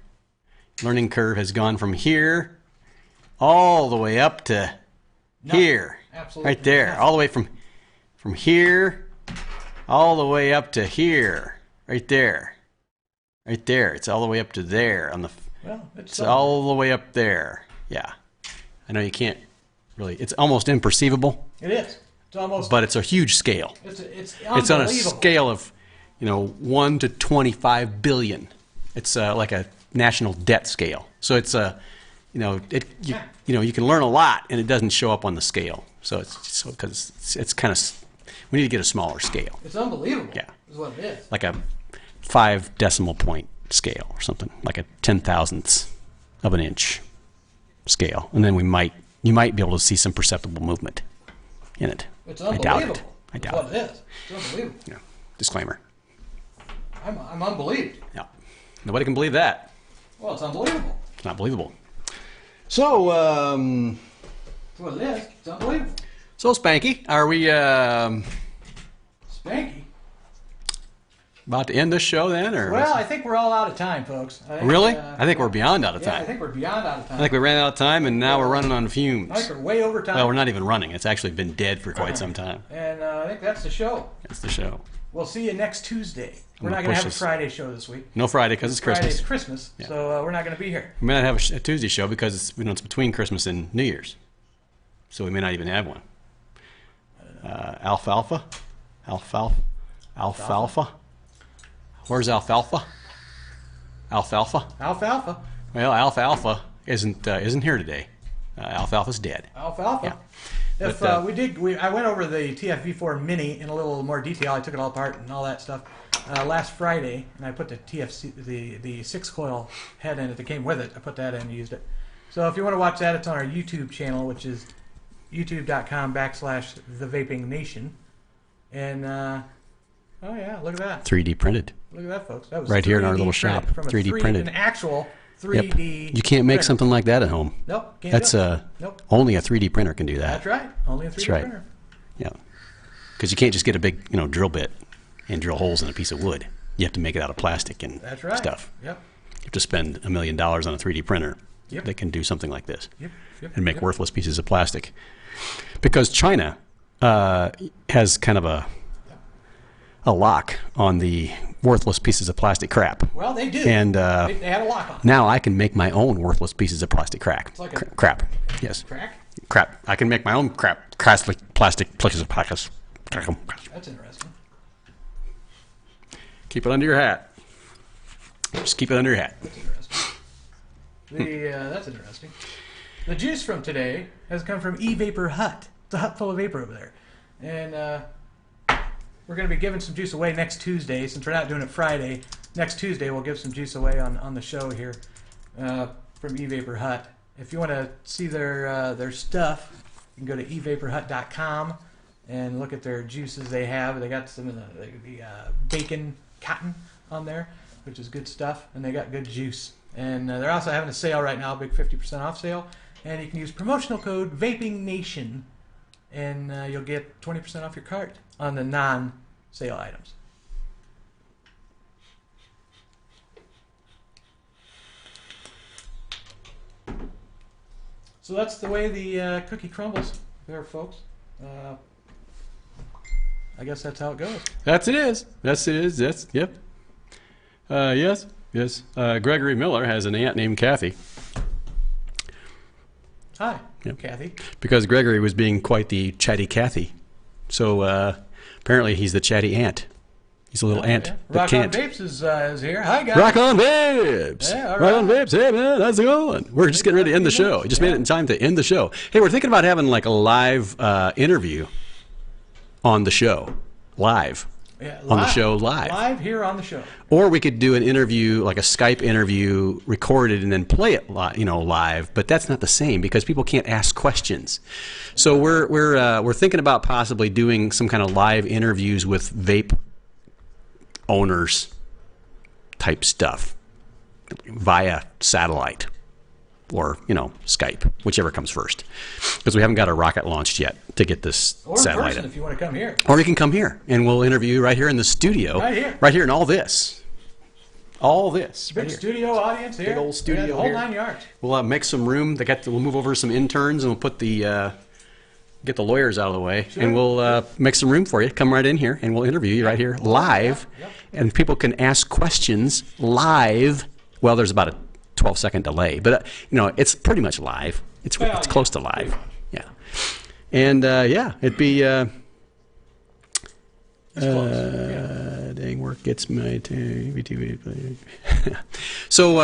Learning curve has gone from here all the way up to here, absolutely right there, nothing. all the way from here all the way up to here, right there, right there. It's all the way up to there on the. Well, it's all the way up there. Yeah, I know you can't really. It's almost imperceivable. It is. It's almost. But it's a huge scale. It's on a scale of, 1 to 25 billion. It's like a national debt scale. So it's you can learn a lot and it doesn't show up on the scale. So it's kind of we need to get a smaller scale. It's unbelievable. Yeah, is what it is. like a 5 decimal point scale or something, like a 10,000th of an inch scale, and then you might be able to see some perceptible movement in it. It's I doubt unbelievable. it. I doubt That's what it. it is. It's unbelievable. Yeah. Disclaimer. I'm unbelieved. Yeah. Nobody can believe that. Well, it's unbelievable. It's not believable. So, That's what it is. It's unbelievable. so Spanky, are we Spanky. about to end this show then, or? Well, I think we're all out of time, folks. Really? I think we're beyond out of Yeah, time. I think we're beyond out of time. I think we ran out of time, and now we're running on fumes. I think we're way over time. Well, we're not even running. It's actually been dead for quite some time. And I think that's the show. That's the show. We'll see you next Tuesday. We're gonna not going to push have a this. Friday show this week. No Friday because it's Christmas. Friday's Christmas, so we're not going to be here. We may not have a Tuesday show because it's between Christmas and New Year's, so we may not even have one. Alfalfa. Where's alfalfa? Alfalfa. Alfalfa. Well, alfalfa isn't here today. Alfalfa's dead. Alfalfa. Yeah. If But, I went over the TFV4 Mini in a little more detail. I took it all apart and all that stuff last Friday, and I put the the 6-coil head in it that came with it. I put that in and used it. So if you want to watch that, it's on our YouTube channel, which is youtube.com/thevapingnation. And oh yeah, look at that. 3D printed. Look at that, folks. That was Right here in our 3D little printed shop. from a 3D printed. An actual Yep. 3D. You can't make printer. something like that at home. Nope. Can't That's do it. Nope. only a 3D printer can do that. That's right. Only a 3D That's right. printer. Yeah. Because you can't just get a big, drill bit and drill holes in a piece of wood. You have to make it out of plastic and That's right. stuff. Yep. You have to spend $1 million on a 3D printer Yep. that can do something like this Yep. Yep. and make yep. worthless pieces of plastic. Because China has kind of a lock on the worthless pieces of plastic crap. Well, they do. And they had a lock on. now I can make my own worthless pieces of plastic crack. like a- Crap. Yes. Crack. Crap. I can make my own plastic pieces of plastic. That's interesting. Keep it under your hat. Just keep it under your hat. That's interesting. That's interesting. The juice from today has come from E-Vapor Hut. It's a hut full of vapor over there. And we're going to be giving some juice away next Tuesday. Since we're not doing it Friday, next Tuesday we'll give some juice away on the show here from E-Vapor Hut. If you want to see their stuff, you can go to evaporhut.com and look at their juices they have. They got some of the bacon cotton on there, which is good stuff, and they got good juice. And they're also having a sale right now, a big 50% off sale. And you can use promotional code VapingNation, and you'll get 20% off your cart on the non-sale items. So that's the way the cookie crumbles there, folks. I guess that's how it goes. That's it is. That's it is. That's yep. Yes. Yes. Gregory Miller has an aunt named Kathy Hi, Yep. Kathy. because Gregory was being quite the chatty Kathy. So apparently he's the chatty ant. He's a little ant Yeah. that Rock can't. on Vapes is here. Hi, guys. Rock on Vapes! Yeah, all Rock on right. Vapes! Hey man, how's it going? We're just getting ready to end the show. Just made it in time to end the show. Hey, we're thinking about having like a live interview on the show, live. Yeah, on the show live. Live here on the show. Or we could do an interview, like a Skype interview, recorded and then play it live. But that's not the same because people can't ask questions. So we're thinking about possibly doing some kind of live interviews with vape owners type stuff via satellite or Skype, whichever comes first, because we haven't got a rocket launched yet to get this Or in satellite person in. if you want to come here. Or you can come here and we'll interview you right here in the studio. Right here. in all this. All this. Big right here. studio audience here. Big old studio We got the whole here. 9 yards. We'll make some room. We'll move over some interns and we'll put get the lawyers out of the way. Sure. And we'll make some room for you. Come right in here and we'll interview you right here live. Yep. And people can ask questions live. Well, there's about a 12-second delay, but it's pretty much live. It's Well, it's yeah, close to live. Yeah. And it'd be It's close. Yeah. dang work gets my TV. So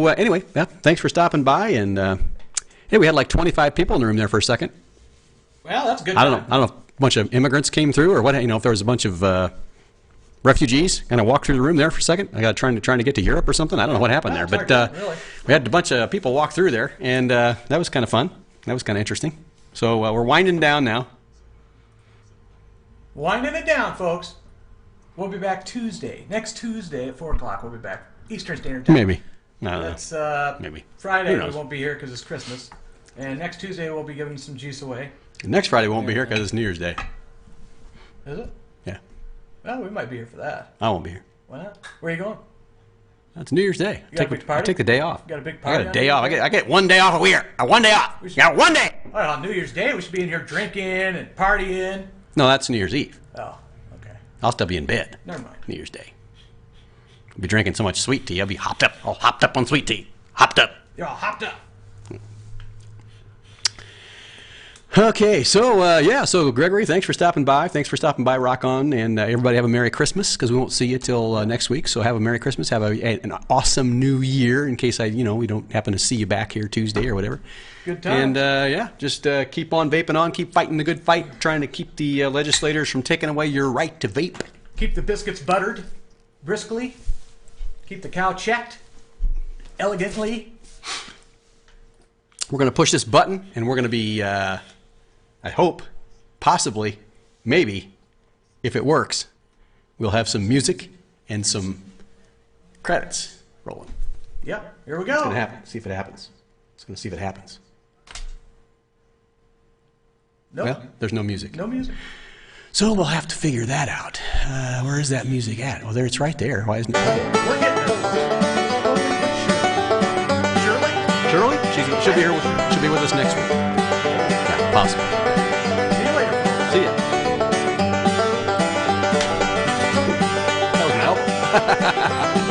anyway, yeah, thanks for stopping by. And hey, we had like 25 people in the room there for a second. Well, that's a good. I don't know if a bunch of immigrants came through or what. If there was a bunch of refugees kind of walked through the room there for a second. I got trying to get to Europe or something. I don't know what happened there, but really. we had a bunch of people walk through there, and that was kind of fun. That was kind of interesting. So we're winding down now. Winding it down, folks. We'll be back Tuesday. Next Tuesday at 4 o'clock. We'll be back Eastern Standard Time. Maybe. I don't know. That's Maybe. Friday. Who We knows? won't be here because it's Christmas. And next Tuesday we'll be giving some juice away. Next Friday won't be here because it's New Year's Day. Is it? Yeah, Well, we might be here for that. I won't be here. Why not? Where are you going? That's New Year's Day. You got a big party? I take the day off. You got a big I party? got a on day New off. Year's I get 1 day off a year. 1 day off. You got 1 day. Day? Well, on New Year's Day we should be in here drinking and partying. No, that's New Year's Eve. Oh, okay. I'll still be in bed. Never mind. New Year's Day. I'll be drinking so much sweet tea. I'll be hopped up. All hopped up on sweet tea. Hopped up. You're all hopped up. Okay, so Gregory, thanks for stopping by. Thanks for stopping by, Rock On, and everybody have a Merry Christmas because we won't see you till next week. So have a Merry Christmas. Have an awesome New Year. In case we don't happen to see you back here Tuesday or whatever. Good time. And just keep on vaping on. Keep fighting the good fight. Trying to keep the legislators from taking away your right to vape. Keep the biscuits buttered briskly. Keep the cow checked elegantly. We're going to push this button, and we're going to be, I hope, possibly, maybe, if it works, we'll have some music and some credits rolling. Yep. Here we It's go. gonna happen. See if it happens. It's gonna see if it happens. Nope. Well, there's no music. No music. So we'll have to figure that out. Where is that music at? Well, there, it's right there. Why isn't it playing? We're getting there. Shirley? She'll be here. She'll be with us next week. Yeah, possible. See you later. See ya. That was an album.